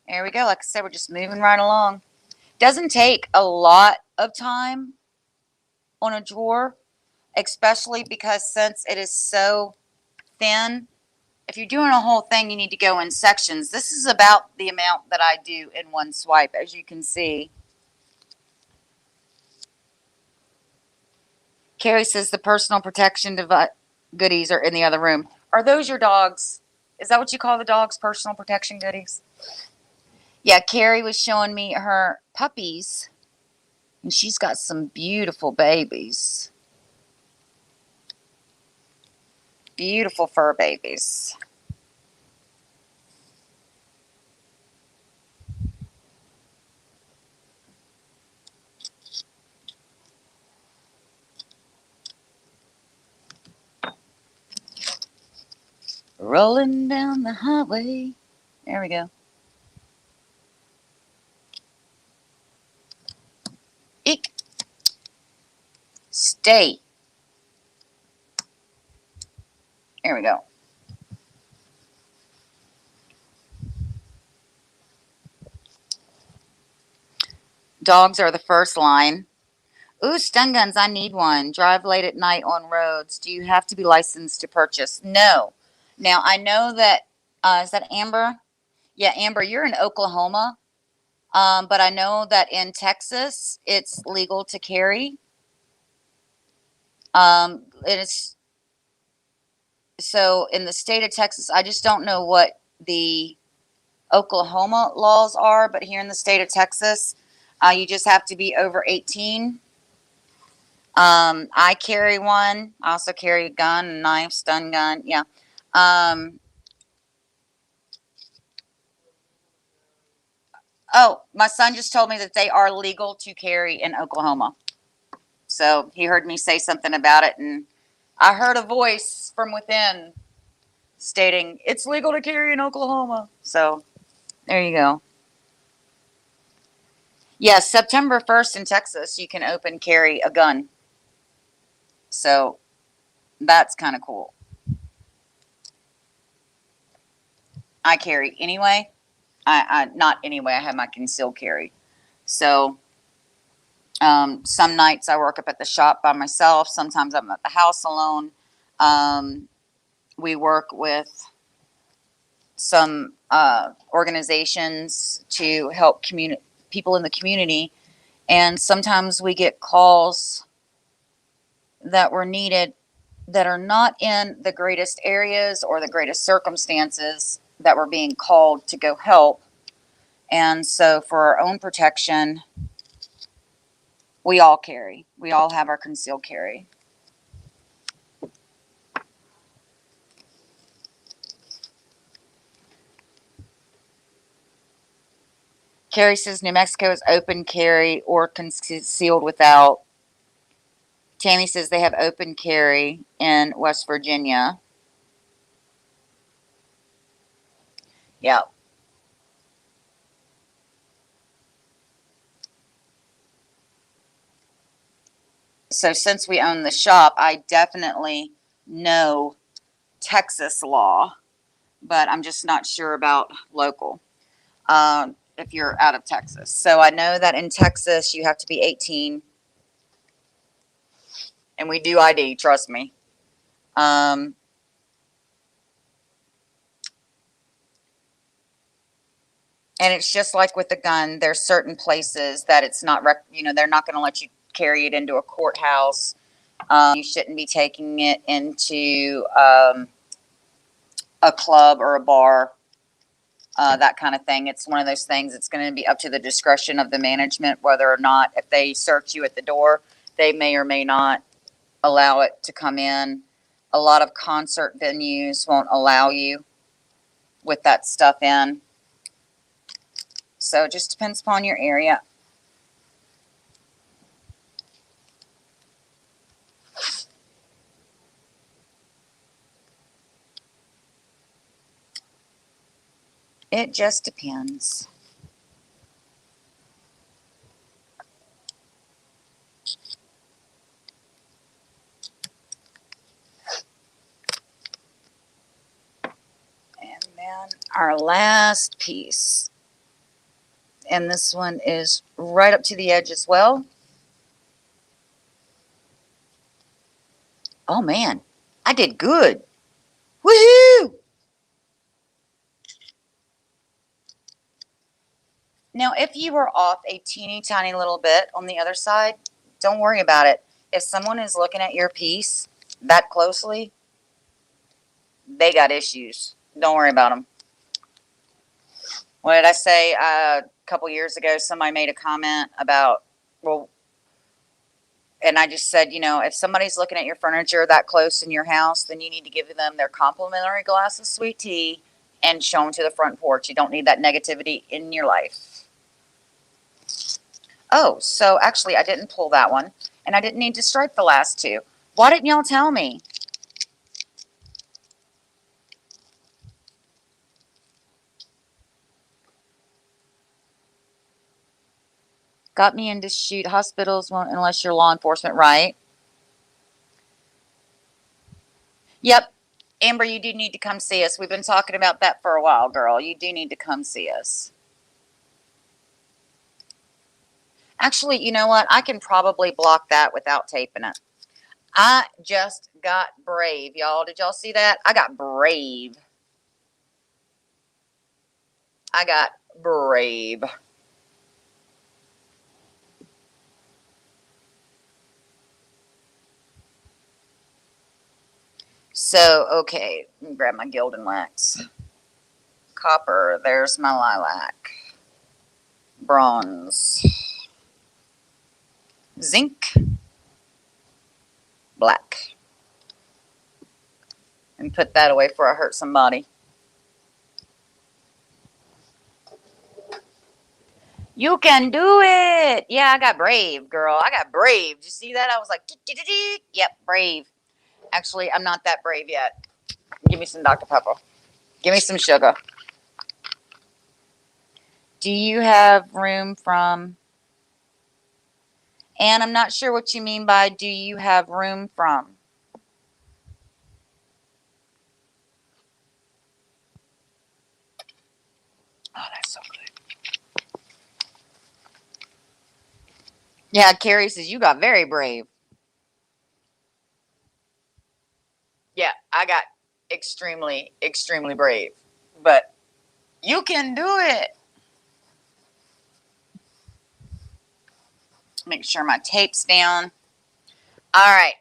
there we go. Like I said, we're just moving right along. Doesn't take a lot of time on a drawer, especially because since it is so thin, if you're doing a whole thing, you need to go in sections. This is about the amount that I do in one swipe, as you can see. Carrie says the personal protection goodies are in the other room. Are those your dogs? Is that what you call the dogs, personal protection goodies? Yeah, Carrie was showing me her puppies, and she's got some beautiful babies. Beautiful fur babies. Rolling down the highway. There we go. Eek. Stay. There we go. Dogs are the first line. Ooh, stun guns, I need one. Drive late at night on roads. Do you have to be licensed to purchase? No. Now, I know that, is that Amber? Yeah, Amber, you're in Oklahoma. But I know that in Texas, it's legal to carry. It is, so in the state of Texas, I just don't know what the Oklahoma laws are, but here in the state of Texas, you just have to be over 18. I carry one. I also carry a gun, a knife, stun gun. Yeah. Oh, my son just told me that they are legal to carry in Oklahoma. So he heard me say something about it, and I heard a voice from within stating it's legal to carry in Oklahoma. So there you go. Yes, September 1st in Texas, you can open carry a gun. So that's kind of cool. I carry anyway. I not anyway. I have my concealed carry. So some nights I work up at the shop by myself. Sometimes I'm at the house alone. We work with some organizations to help people in the community, and sometimes we get calls that were needed that are not in the greatest areas or the greatest circumstances that we're being called to go help. And so for our own protection, we all carry. We all have our concealed carry. Carrie says New Mexico is open carry or concealed without. Tammy says they have open carry in West Virginia. Yeah. So since we own the shop, I definitely know Texas law, but I'm just not sure about local. If you're out of Texas. So I know that in Texas you have to be 18, and we do ID, trust me. And it's just like with the gun. There's certain places that it's not, they're not going to let you carry it into a courthouse. You shouldn't be taking it into a club or a bar, that kind of thing. It's one of those things. It's going to be up to the discretion of the management whether or not, if they search you at the door, they may or may not allow it to come in. A lot of concert venues won't allow you with that stuff in. So it just depends upon your area. It just depends. And then our last piece. And this one is right up to the edge as well. Oh man, I did good. Woohoo! Now, if you were off a teeny tiny little bit on the other side, don't worry about it. If someone is looking at your piece that closely, they got issues. Don't worry about them. What did I say? A couple years ago, somebody made a comment about, well, and I just said, if somebody's looking at your furniture that close in your house, then you need to give them their complimentary glass of sweet tea and show them to the front porch. You don't need that negativity in your life. Oh, so actually I didn't pull that one, and I didn't need to stripe the last two. Why didn't y'all tell me? Got me into shoot. Hospitals won't unless you're law enforcement, right? Yep. Amber, you do need to come see us. We've been talking about that for a while, girl. You do need to come see us. Actually, you know what? I can probably block that without taping it. I just got brave, y'all. Did y'all see that? I got brave. I got brave. So, okay, let me grab my Gilding Wax. Copper, there's my lilac. Bronze. Zinc. Black. And put that away before I hurt somebody. You can do it. Yeah, I got brave, girl. I got brave. Did you see that? I was like, yep, brave. Actually, I'm not that brave yet. Give me some Dr. Pepper. Give me some sugar. Do you have room from... And I'm not sure what you mean by do you have room from? Oh, that's so good. Yeah, Carrie says you got very brave. Yeah, I got extremely, extremely brave. But you can do it. Make sure my tape's down. All right,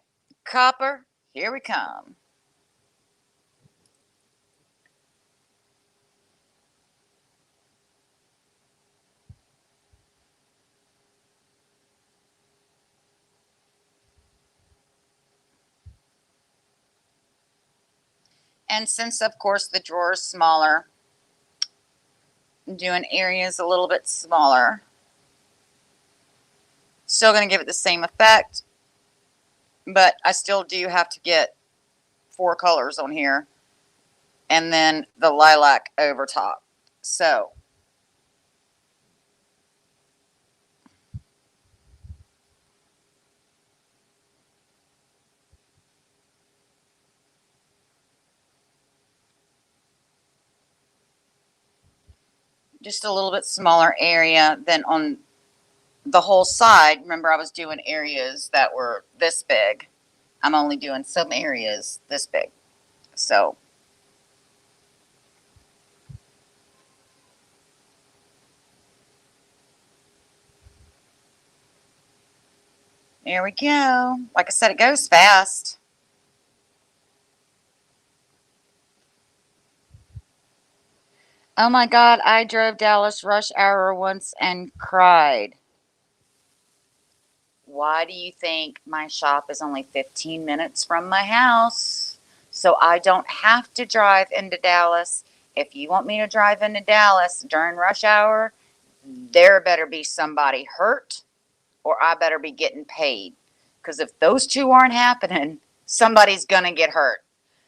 copper, here we come. And since, of course, the drawer is smaller, I'm doing areas a little bit smaller. Still going to give it the same effect, but I still do have to get 4 colors on here. And then the lilac over top. So, just a little bit smaller area than on the whole side. Remember, I was doing areas that were this big. I'm only doing some areas this big. So, there we go. Like I said, it goes fast. Oh my God, I drove Dallas rush hour once and cried. Why do you think my shop is only 15 minutes from my house? So I don't have to drive into Dallas. If you want me to drive into Dallas during rush hour, there better be somebody hurt or I better be getting paid. Because if those two aren't happening, somebody's going to get hurt.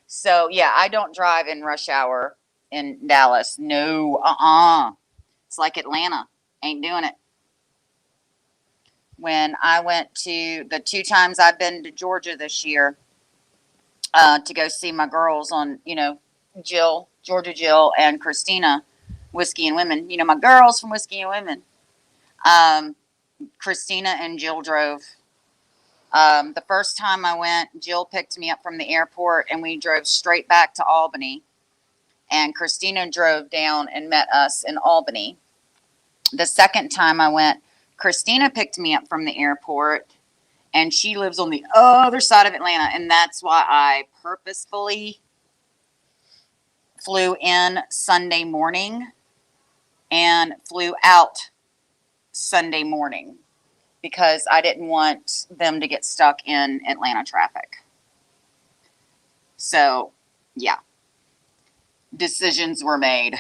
So, yeah, I don't drive in rush hour in Dallas. No, It's like Atlanta. Ain't doing it. When I went to the 2 times I've been to Georgia this year to go see my girls on, Georgia Jill and Christina, Whiskey and Women. My girls from Whiskey and Women. Christina and Jill drove. The first time I went, Jill picked me up from the airport and we drove straight back to Albany. And Christina drove down and met us in Albany. The second time I went, Christina picked me up from the airport and she lives on the other side of Atlanta. And that's why I purposefully flew in Sunday morning and flew out Sunday morning because I didn't want them to get stuck in Atlanta traffic. So, yeah, decisions were made.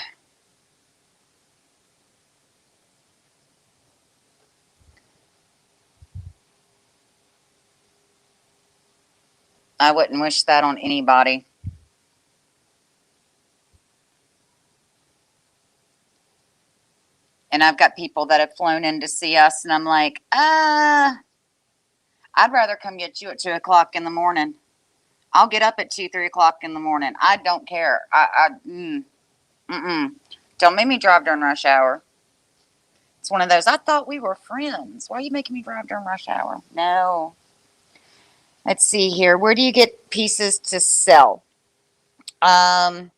I wouldn't wish that on anybody. And I've got people that have flown in to see us, and I'm like, I'd rather come get you at 2 o'clock in the morning. I'll get up at 2, 3 o'clock in the morning. I don't care. Don't make me drive during rush hour. It's one of those, I thought we were friends. Why are you making me drive during rush hour? No. Let's see here. Where do you get pieces to sell? Where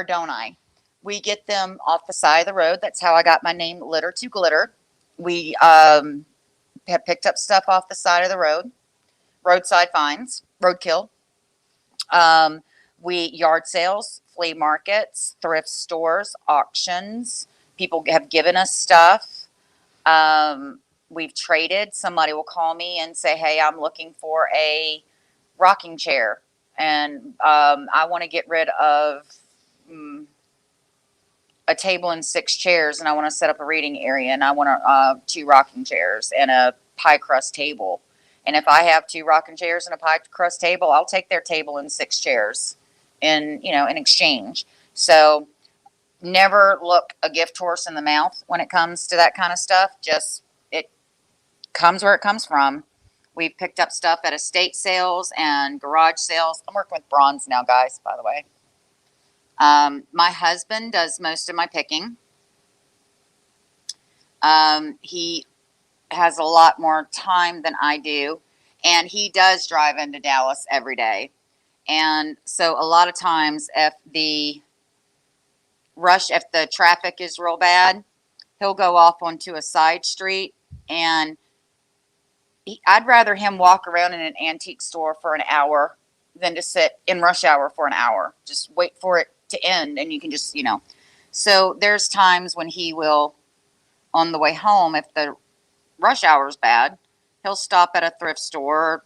don't I? We get them off the side of the road. That's how I got my name, Litter to Glitter. We have picked up stuff off the side of the road. Roadside finds, roadkill. We yard sales, flea markets, thrift stores, auctions. People have given us stuff. We've traded. Somebody will call me and say, hey, I'm looking for a rocking chair, and I want to get rid of a table and 6 chairs, and I want to set up a reading area, and I want 2 rocking chairs and a pie crust table. And if I have 2 rocking chairs and a pie crust table, I'll take their table and 6 chairs in exchange. So never look a gift horse in the mouth when it comes to that kind of stuff. Just, it comes where it comes from. We've picked up stuff at estate sales and garage sales. I'm working with bronze now, guys, by the way. My husband does most of my picking. He has a lot more time than I do, and he does drive into Dallas every day. And so a lot of times if the traffic is real bad, he'll go off onto a side street, and I'd rather him walk around in an antique store for an hour than to sit in rush hour for an hour. Just wait for it to end, and you can just, So there's times when he will, on the way home, if the rush hour is bad, he'll stop at a thrift store or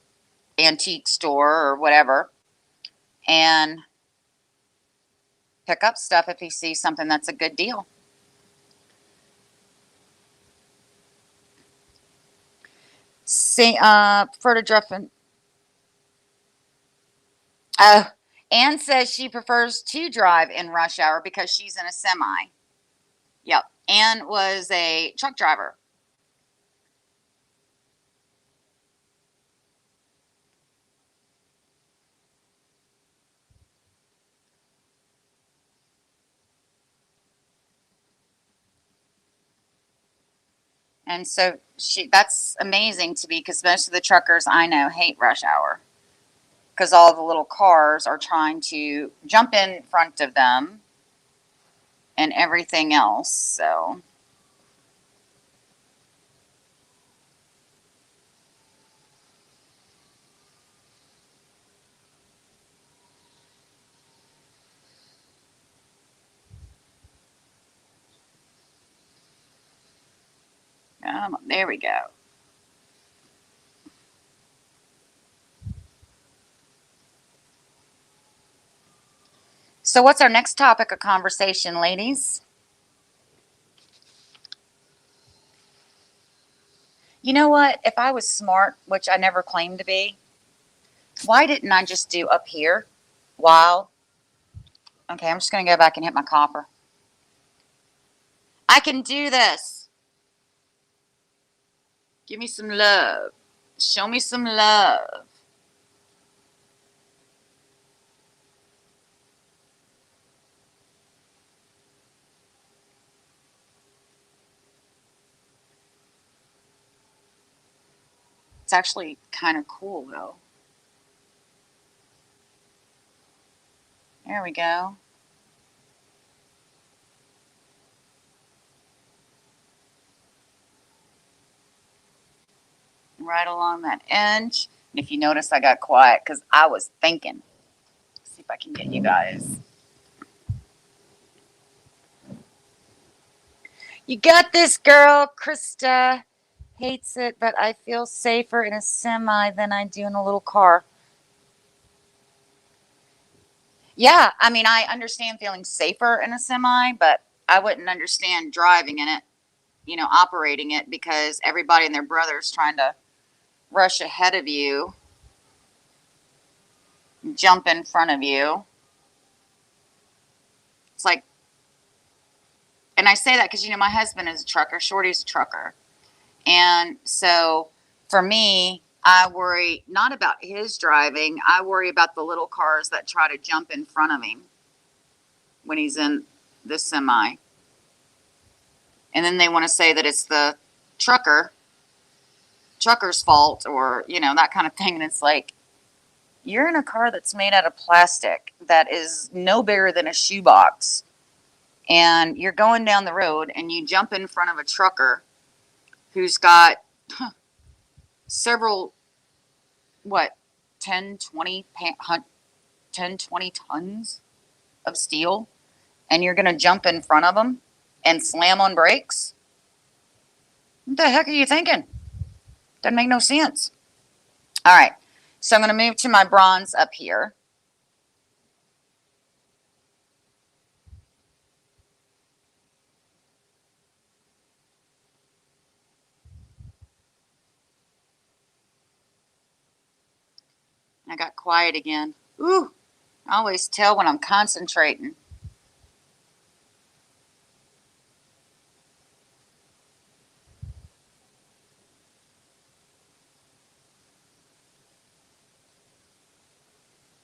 antique store or whatever and pick up stuff if he sees something that's a good deal. See, prefer to drive in. Anne says she prefers to drive in rush hour because she's in a semi. Yep. Anne was a truck driver. And so that's amazing to me, because most of the truckers I know hate rush hour because all the little cars are trying to jump in front of them and everything else. So there we go. So what's our next topic of conversation, ladies? You know what? If I was smart, which I never claimed to be, why didn't I just do up here? Wow. Okay, I'm just going to go back and hit my copper. I can do this. Give me some love. Show me some love. It's actually kind of cool, though. There we go. Right along that edge. And if you notice, I got quiet because I was thinking. Let's see if I can get you guys. You got this, girl. Krista hates it, but I feel safer in a semi than I do in a little car. Yeah, I mean, I understand feeling safer in a semi, but I wouldn't understand driving in it, operating it, because everybody and their brother's trying to rush ahead of you, jump in front of you. It's like And I say that because, you know, my husband is a trucker. Shorty's a trucker. And so for me, I worry not about his driving. I worry about the little cars that try to jump in front of him when he's in the semi. And then they want to say that it's the trucker's fault, or, you know, that kind of thing. And it's like, you're in a car that's made out of plastic that is no bigger than a shoebox. And you're going down the road and you jump in front of a trucker who's got several, 10, 20 tons of steel, and you're going to jump in front of them and slam on brakes? What the heck are you thinking? Doesn't make no sense. All right, so I'm going to move to my bronze up here. I got quiet again. Ooh, I always tell when I'm concentrating.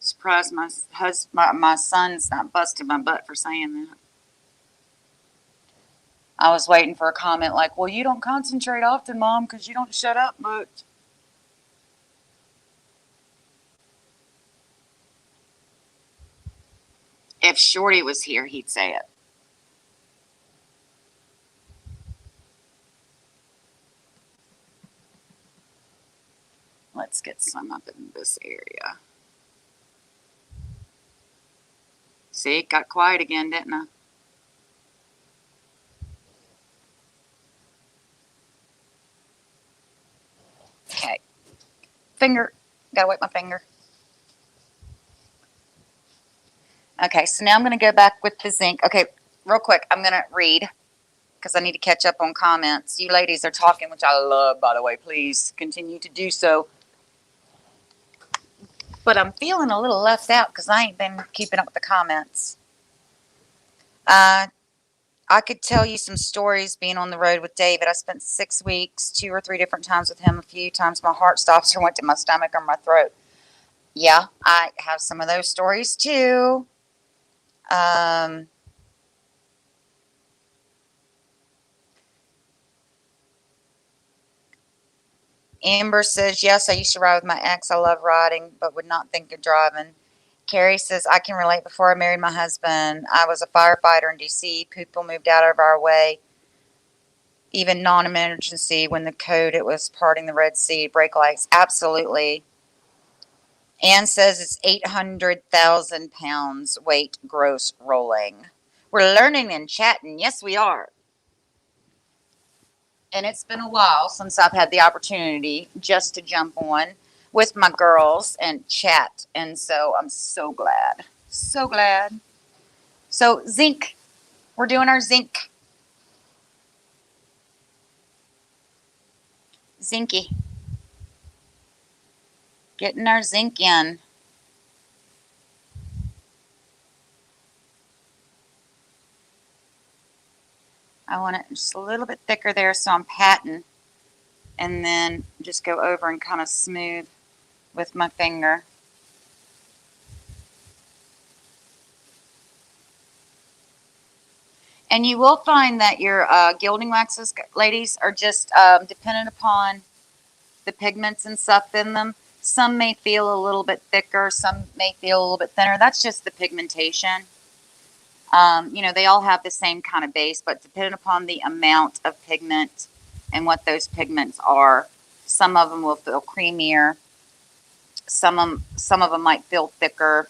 Surprised my son's not busting my butt for saying that. I was waiting for a comment like, well, you don't concentrate often, Mom, because you don't shut up much. If Shorty was here, he'd say it. Let's get some up in this area. See, it got quiet again, didn't I? Okay. Finger. Gotta wipe my finger. Okay, so now I'm going to go back with the zinc. Okay, real quick, I'm going to read because I need to catch up on comments. You ladies are talking, which I love, by the way. Please continue to do so. But I'm feeling a little left out because I ain't been keeping up with the comments. I could tell you some stories being on the road with David. I spent 6 weeks, 2 or 3 different times with him. A few times my heart stops or went to my stomach or my throat. Yeah, I have some of those stories too. Amber says, yes, I used to ride with my ex. I love riding, but would not think of driving. Carrie says, I can relate. Before I married my husband, I was a firefighter in D.C. People moved out of our way, even non-emergency, when the code, it was parting the Red Sea, brake lights. Absolutely. Ann says it's 800,000 pounds weight gross rolling. We're learning and chatting. Yes, we are. And it's been a while since I've had the opportunity just to jump on with my girls and chat. And so I'm so glad. So glad. So zinc. We're doing our zinc. Zinky. Getting our zinc in. I want it just a little bit thicker there, so I'm patting. And then just go over and kind of smooth with my finger. And you will find that your gilding waxes, ladies, are just dependent upon the pigments and stuff in them. Some may feel a little bit thicker. Some may feel a little bit thinner. That's just the pigmentation. You know, they all have the same kind of base, but depending upon the amount of pigment and what those pigments are, some of them will feel creamier. Some of them might feel thicker.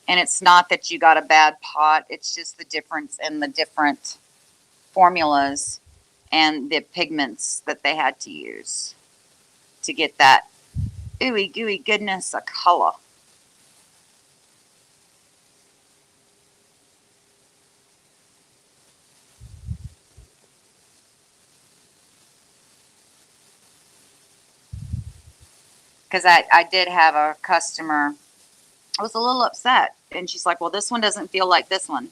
And it's not that you got a bad pot. It's just the difference in the different formulas and the pigments that they had to use to get that ooey gooey goodness of color. Because I did have a customer, I was a little upset. And she's like, well, this one doesn't feel like this one.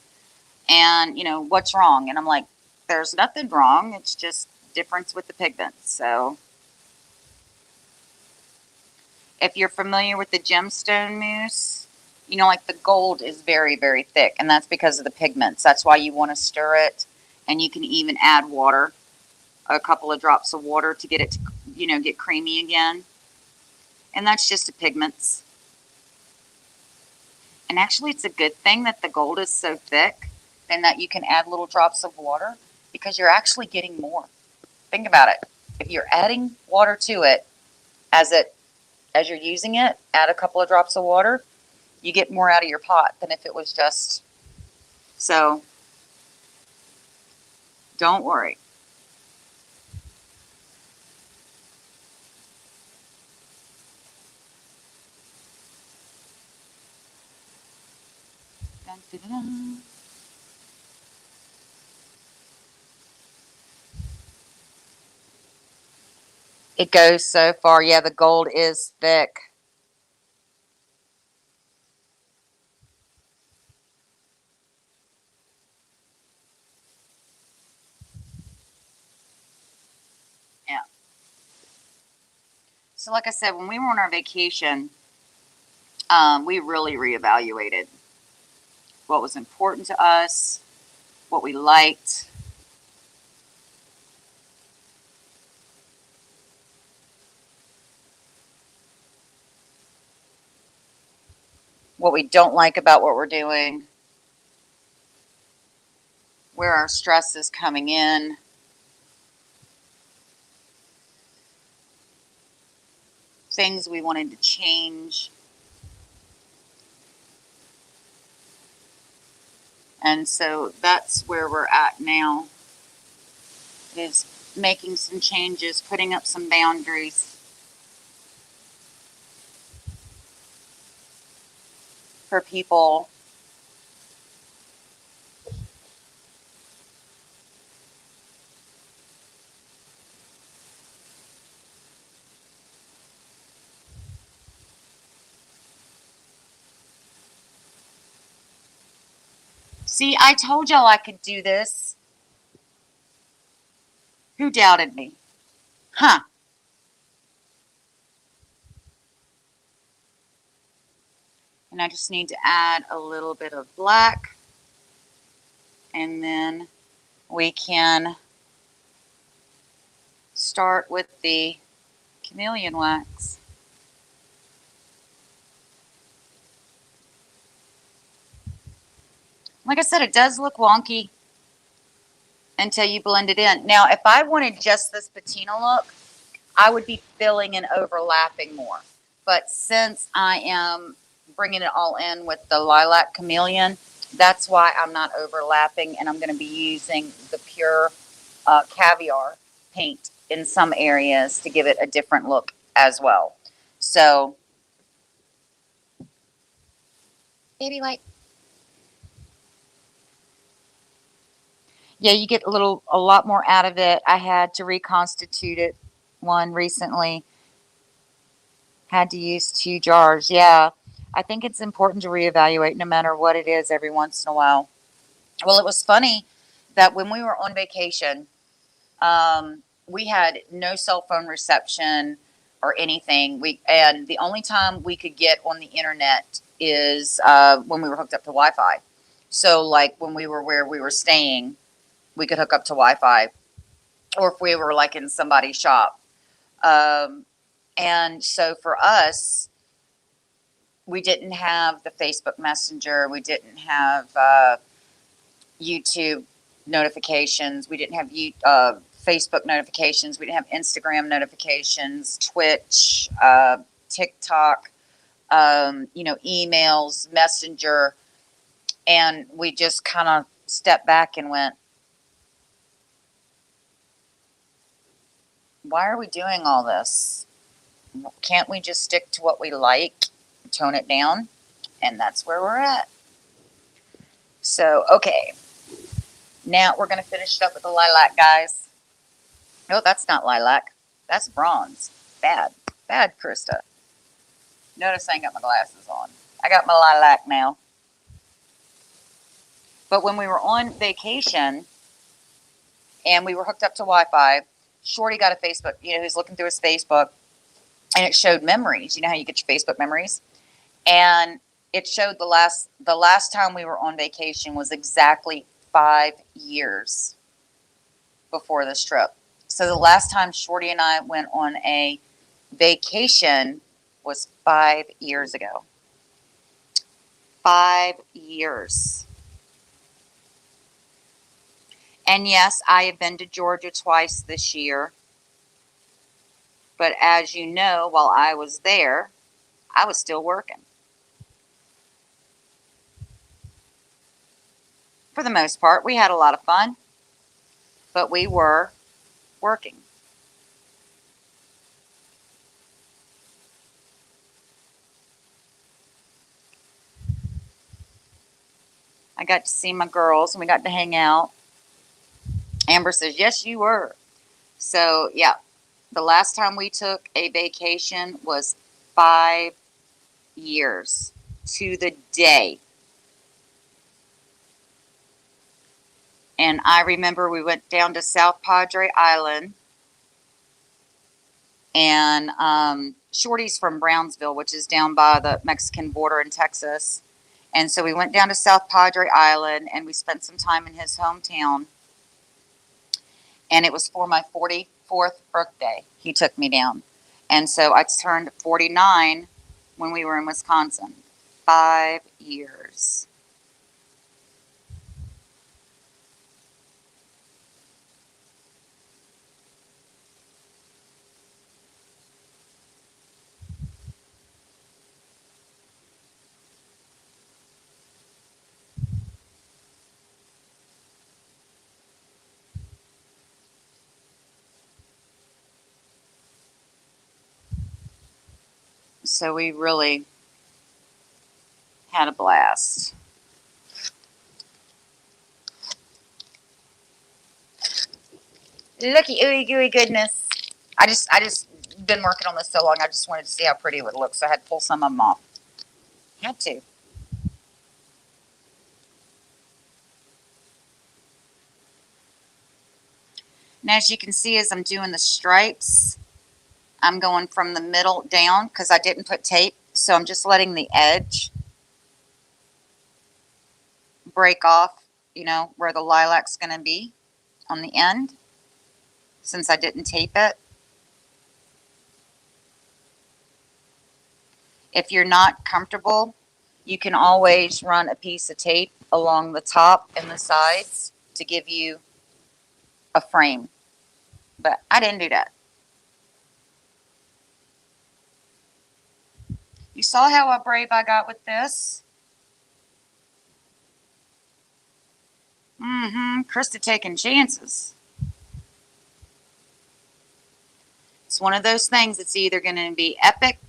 And, you know, what's wrong? And I'm like, there's nothing wrong. It's just difference with the pigments. So if you're familiar with the gemstone mousse, you know, like the gold is very, very thick, and that's because of the pigments. That's why you want to stir it, and you can even add water, a couple of drops of water to get it to, you know, get creamy again. And that's just the pigments. And actually, it's a good thing that the gold is so thick and that you can add little drops of water because you're actually getting more. Think about it. If you're adding water to it as you're using it, add a couple of drops of water, you get more out of your pot than if it was just. So don't worry. Dun, dun, dun, dun. It goes so far. Yeah, the gold is thick. Yeah. So like I said, when we were on our vacation, we really reevaluated what was important to us, what we liked. What we don't like about what we're doing, where our stress is coming in. Things we wanted to change. And so that's where we're at now, is making some changes, putting up some boundaries for people. See, I told y'all I could do this. Who doubted me? Huh. And I just need to add a little bit of black. And then we can start with the chameleon wax. Like I said, it does look wonky until you blend it in. Now, if I wanted just this patina look, I would be filling and overlapping more. But since I am bringing it all in with the Lilac Chameleon, that's why I'm not overlapping, and I'm going to be using the pure caviar paint in some areas to give it a different look as well. So, baby white. Yeah, you get a lot more out of it. I had to reconstitute it one recently. Had to use 2 jars. Yeah, I think it's important to reevaluate no matter what it is every once in a while. Well, it was funny that when we were on vacation, we had no cell phone reception or anything. And the only time we could get on the internet is when we were hooked up to Wi-Fi. So, like when we were where we were staying, we could hook up to Wi-Fi, or if we were like in somebody's shop. And so for us, we didn't have the Facebook Messenger. We didn't have YouTube notifications. We didn't have Facebook notifications. We didn't have Instagram notifications, Twitch, TikTok, emails, Messenger. And we just kind of stepped back and went, why are we doing all this? Can't we just stick to what we like, tone it down? And that's where we're at. So, okay. Now we're going to finish it up with the lilac, guys. No, that's not lilac. That's bronze. Bad. Bad, Krista. Notice I ain't got my glasses on. I got my lilac now. But when we were on vacation and we were hooked up to Wi-Fi, Shorty got a Facebook, you know, he was looking through his Facebook, and it showed memories. You know how you get your Facebook memories? And it showed the last time we were on vacation was exactly 5 years before this trip. So the last time Shorty and I went on a vacation was 5 years ago. 5 years. And yes, I have been to Georgia twice this year. But as you know, while I was there, I was still working. For the most part, we had a lot of fun, but we were working. I got to see my girls and we got to hang out. Amber says, yes, you were. So, yeah, the last time we took a vacation was 5 years to the day. And I remember we went down to South Padre Island. And Shorty's from Brownsville, which is down by the Mexican border in Texas. And so we went down to South Padre Island and we spent some time in his hometown. And it was for my 44th birthday. He took me down. And so I turned 49 when we were in Wisconsin. 5 years. So we really had a blast. Looky, ooey gooey goodness. I just been working on this so long. I just wanted to see how pretty it would look, so I had to pull some of them off. Had to. And as you can see, as I'm doing the stripes, I'm going from the middle down because I didn't put tape. So I'm just letting the edge break off, you know, where the lilac's going to be on the end, since I didn't tape it. If you're not comfortable, you can always run a piece of tape along the top and the sides to give you a frame. But I didn't do that. You saw how brave I got with this? Krista taking chances. It's one of those things that's either going to be epic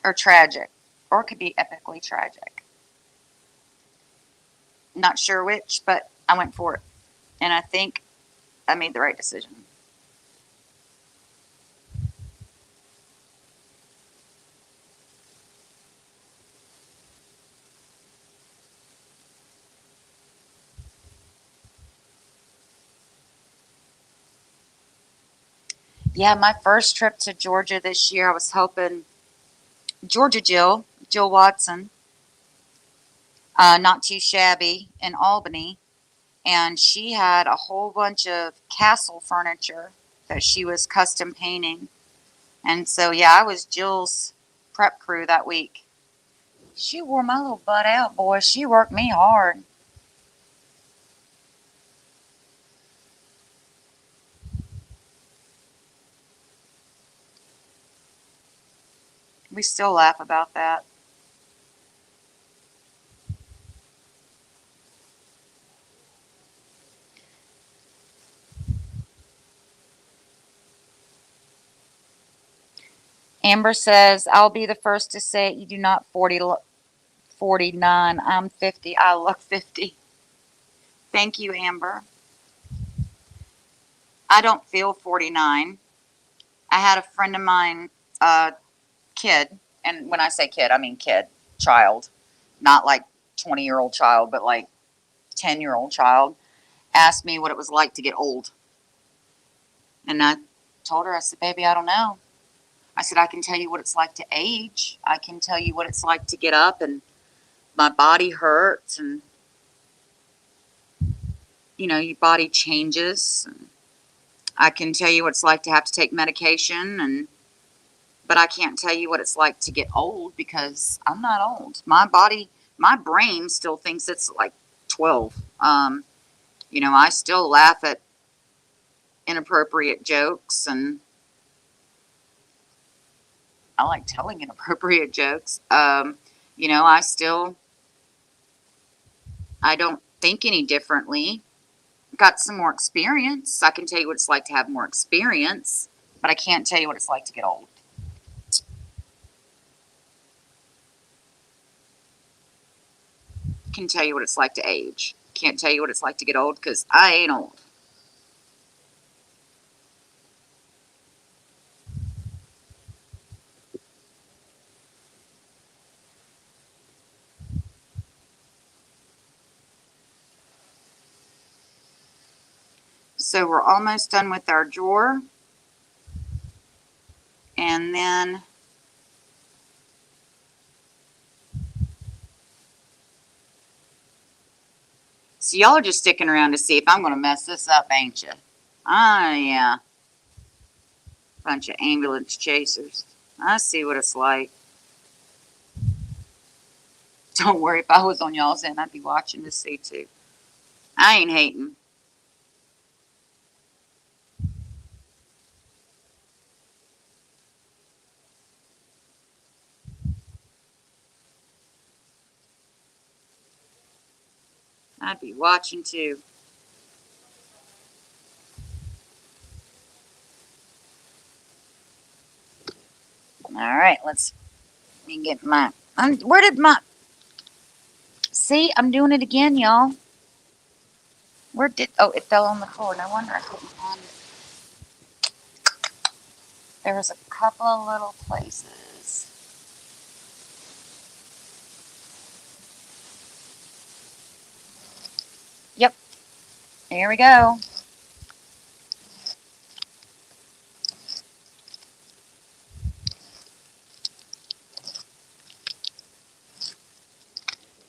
or tragic. Or it could be epically tragic. Not sure which, but I went for it. And I think I made the right decision. Yeah, my first trip to Georgia this year, I was helping Georgia Jill Watson, not too shabby, in Albany. And she had a whole bunch of castle furniture that she was custom painting. And so, yeah, I was Jill's prep crew that week. She wore my little butt out, boy. She worked me hard. We still laugh about that. Amber says, I'll be the first to say you do not 49. I'm 50. I look 50. Thank you, Amber. I don't feel 49. I had a friend of mine, kid, and when I say kid, I mean kid, child, not like 20-year-old child, but like 10-year-old child, asked me what it was like to get old. And I told her, I said, baby, I don't know. I said, I can tell you what it's like to age. I can tell you what it's like to get up and my body hurts and, you know, your body changes. I can tell you what it's like to have to take medication, but I can't tell you what it's like to get old because I'm not old. My body, my brain still thinks it's like 12. You know, I still laugh at inappropriate jokes, and I like telling inappropriate jokes. You know, I don't think any differently. Got some more experience. I can tell you what it's like to have more experience, but I can't tell you what it's like to get old. Can tell you what it's like to age. Can't tell you what it's like to get old because I ain't old. So we're almost done with our drawer. And then so y'all are just sticking around to see if I'm going to mess this up, ain't you? Ah, yeah. Bunch of ambulance chasers. I see what it's like. Don't worry, if I was on y'all's end, I'd be watching to see too. I ain't hating. I'd be watching too. All right, let me get my. Where did my? See, I'm doing it again, y'all. Where did? Oh, it fell on the floor. No wonder I couldn't find it. There was a couple of little places. Yep. Here we go.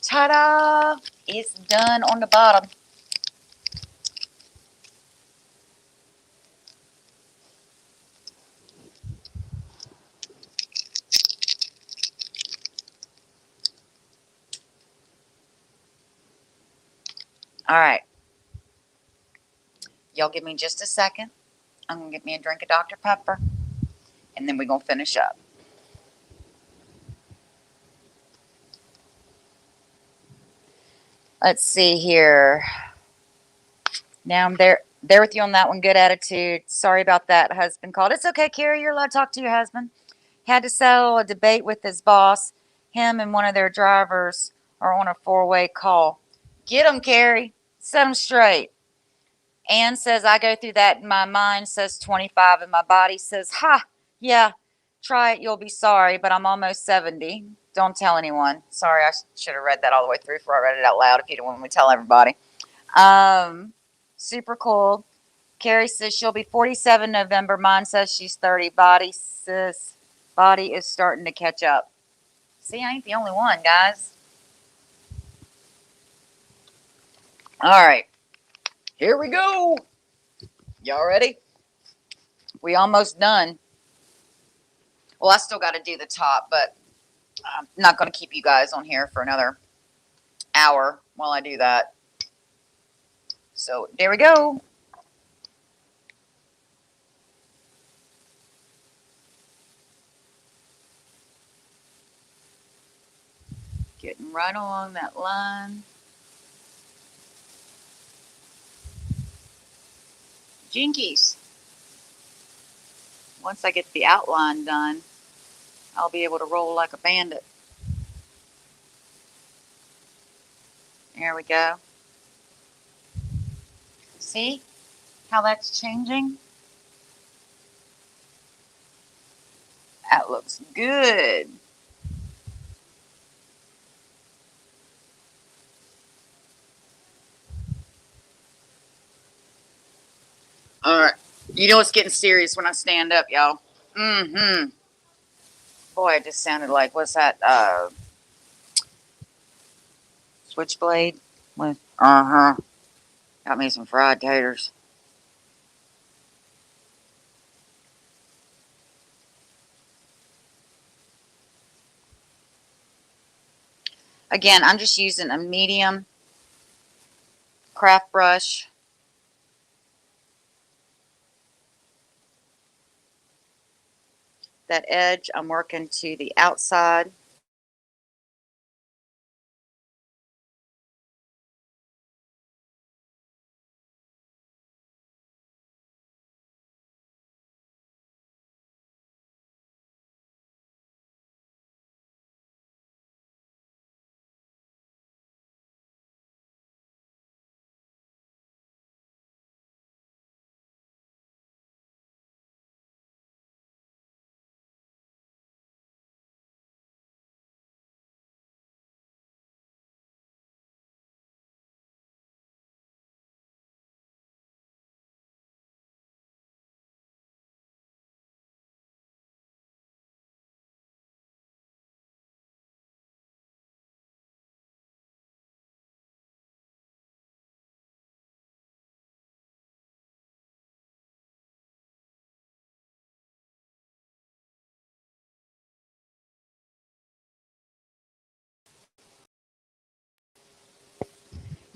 Ta-da! It's done on the bottom. All right. Y'all give me just a second. I'm going to get me a drink of Dr. Pepper, and then we're going to finish up. Let's see here. Now I'm there with you on that one. Good attitude. Sorry about that. Husband called. It's okay, Carrie. You're allowed to talk to your husband. Had to settle a debate with his boss. Him and one of their drivers are on a four-way call. Get them, Carrie. Set them straight. Ann says, I go through that in my mind, says 25, and my body says, ha, yeah, try it, you'll be sorry, but I'm almost 70. Don't tell anyone. Sorry, I should have read that all the way through before I read it out loud if you don't want me to tell everybody. Super cool. Carrie says she'll be 47 November. Mine says she's 30. Body says body is starting to catch up. See, I ain't the only one, guys. All right. Here we go. Y'all ready? We almost done. Well, I still got to do the top, but I'm not going to keep you guys on here for another hour while I do that. So there we go. Getting right along that line. Jinkies. Once I get the outline done, I'll be able to roll like a bandit. There we go. See how that's changing? That looks good. You know it's getting serious when I stand up, y'all. Mm-hmm. Boy, it just sounded like, what's that, switchblade? Uh-huh. Got me some fried taters. Again, I'm just using a medium craft brush. That edge, I'm working to the outside.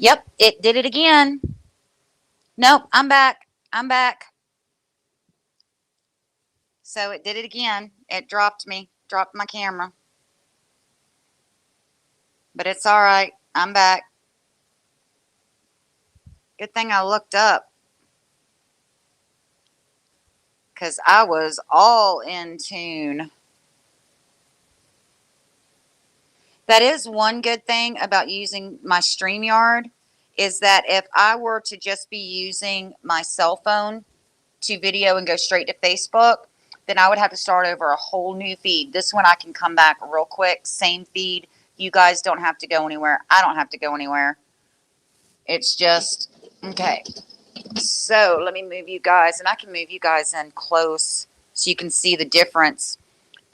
Yep, it did it again. Nope, I'm back. I'm back. So it did it again. It dropped me, dropped my camera. But it's all right. I'm back. Good thing I looked up because I was all in tune. That is one good thing about using my StreamYard is that if I were to just be using my cell phone to video and go straight to Facebook, then I would have to start over a whole new feed. This one I can come back real quick, same feed. You guys don't have to go anywhere. I don't have to go anywhere. It's just, okay. So let me move you guys, and I can move you guys in close so you can see the difference.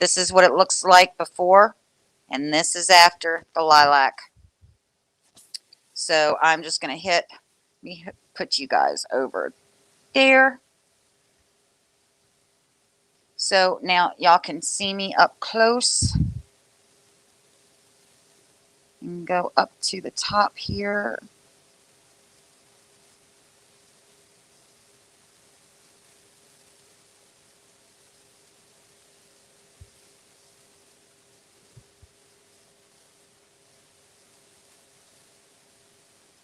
This is what it looks like before, and this is after the lilac. So I'm just going to let me put you guys over there. So now y'all can see me up close. And go up to the top here.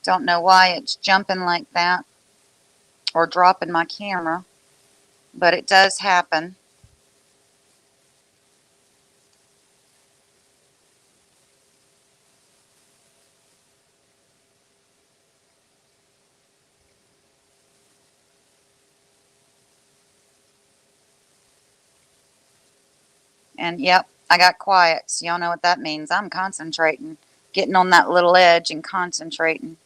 Don't know why it's jumping like that or dropping my camera, but it does happen. And yep, I got quiet. So y'all know what that means. I'm concentrating, getting on that little edge and concentrating.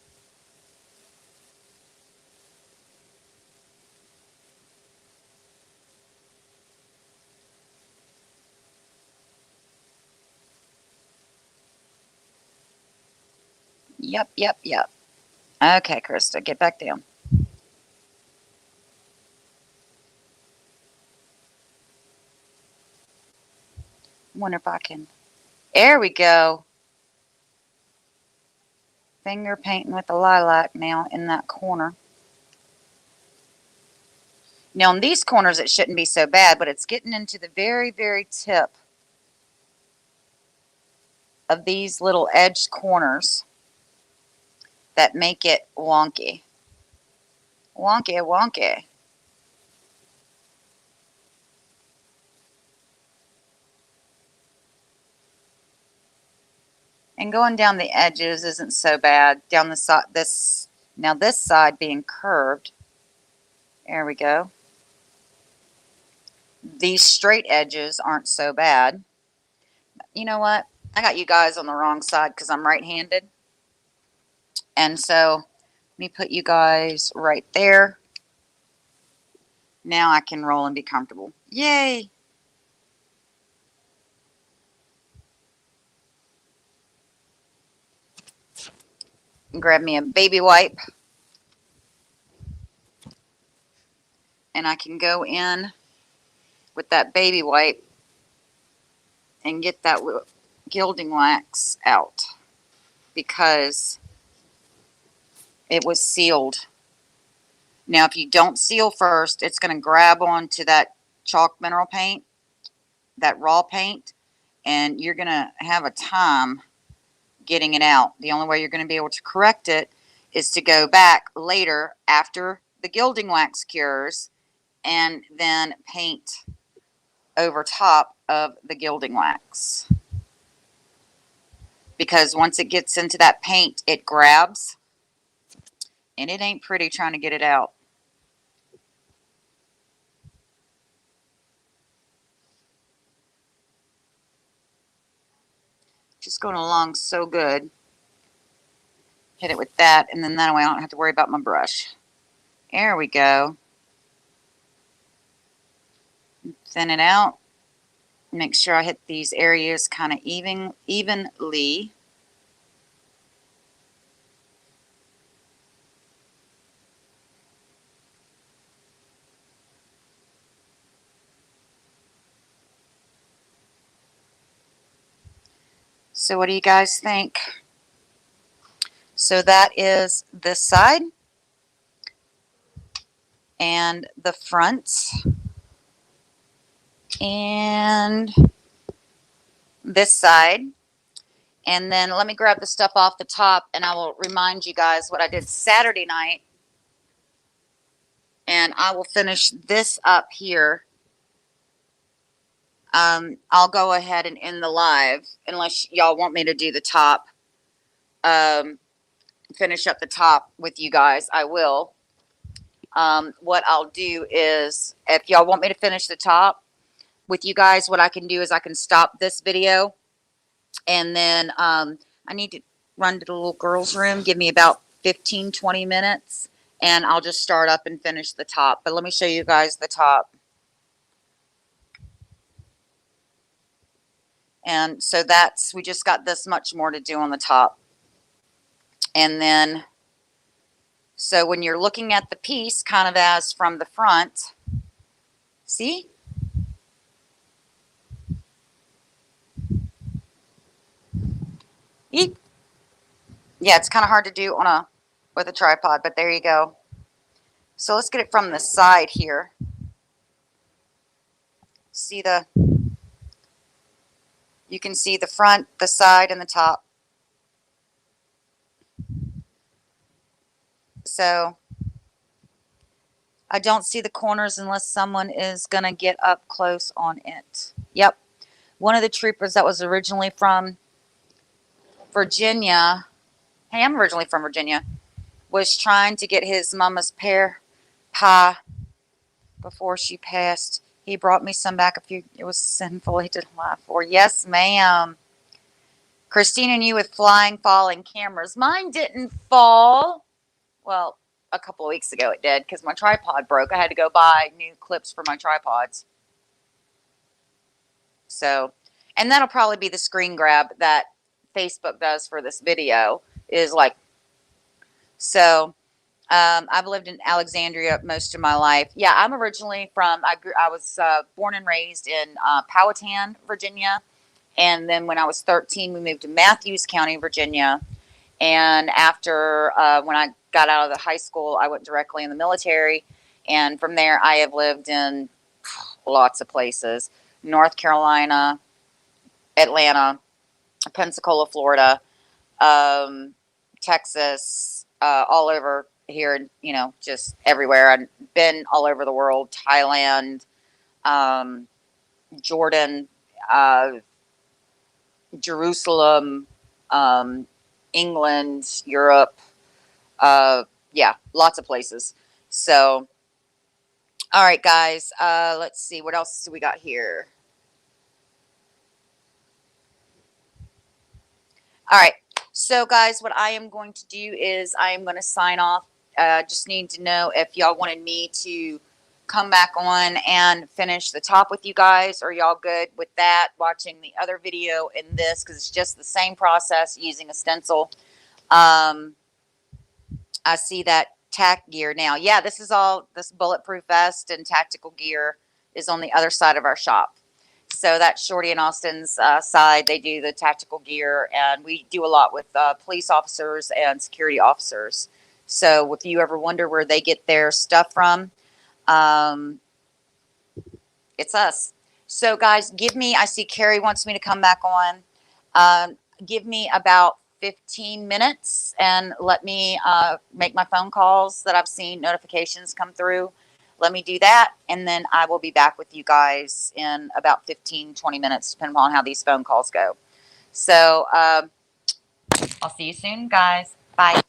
Yep, yep, yep. Okay, Krista, get back down. Wonder if I can. There we go. Finger painting with the lilac now in that corner. Now in these corners it shouldn't be so bad, but it's getting into the very, very tip of these little edged corners that make it wonky. Wonky, wonky. And going down the edges isn't so bad. Down the side, this side being curved. There we go. These straight edges aren't so bad. You know what? I got you guys on the wrong side because I'm right-handed. And so let me put you guys right there. Now I can roll and be comfortable. Yay! Grab me a baby wipe. And I can go in with that baby wipe and get that gilding wax out because it was sealed. Now, if you don't seal first, it's going to grab onto that chalk mineral paint, that raw paint, and you're going to have a time getting it out. The only way you're going to be able to correct it is to go back later after the gilding wax cures and then paint over top of the gilding wax. Because once it gets into that paint, it grabs, and it ain't pretty trying to get it out. Just going along so good. Hit it with that, and then that way I don't have to worry about my brush. There we go. Thin it out. Make sure I hit these areas kind of evenly. So what do you guys think? So that is this side and the front and this side. And then let me grab the stuff off the top and I will remind you guys what I did Saturday night. And I will finish this up here. I'll go ahead and end the live unless y'all want me to do the top. Finish up the top with you guys. I will. What I'll do is, if y'all want me to finish the top with you guys, what I can do is I can stop this video. And then I need to run to the little girl's room. Give me about 15-20 minutes. And I'll just start up and finish the top. But let me show you guys the top. And so we just got this much more to do on the top. And then, so when you're looking at the piece kind of as from the front, see? Eep. Yeah, it's kind of hard to do with a tripod, but there you go. So let's get it from the side here. See you can see the front, the side, and the top. So I don't see the corners unless someone is going to get up close on it. Yep. One of the troopers that was originally from Virginia, hey, I'm originally from Virginia, was trying to get his mama's pear pie before she passed. He brought me some back it was sinful. He didn't lie for. Yes, ma'am. Christine and you with flying, falling cameras. Mine didn't fall. Well, a couple of weeks ago it did because my tripod broke. I had to go buy new clips for my tripods. So, and that'll probably be the screen grab that Facebook does for this video is like, so I've lived in Alexandria most of my life. Yeah, I'm originally from, I was born and raised in Powhatan, Virginia. And then when I was 13, we moved to Matthews County, Virginia. And after, when I got out of the high school, I went directly in the military. And from there, I have lived in lots of places. North Carolina, Atlanta, Pensacola, Florida, Texas, all over here, you know, just everywhere. I've been all over the world, Thailand, Jordan, Jerusalem, England, Europe, yeah, lots of places. So, all right, guys, let's see, what else do we got here? All right, so guys, what I am going to do is I am going to sign off. Just need to know if y'all wanted me to come back on and finish the top with you guys? Are y'all good with that? Watching the other video in this, because it's just the same process using a stencil. I see that tack gear now. Yeah, this is all, this bulletproof vest and tactical gear is on the other side of our shop. So that's Shorty and Austin's side. They do the tactical gear, and we do a lot with police officers and security officers. So if you ever wonder where they get their stuff from, it's us. So guys, give me, I see Carrie wants me to come back on. Give me about 15 minutes and let me make my phone calls that I've seen notifications come through. Let me do that, and then I will be back with you guys in about 15-20 minutes, depending on how these phone calls go. So I'll see you soon, guys. Bye.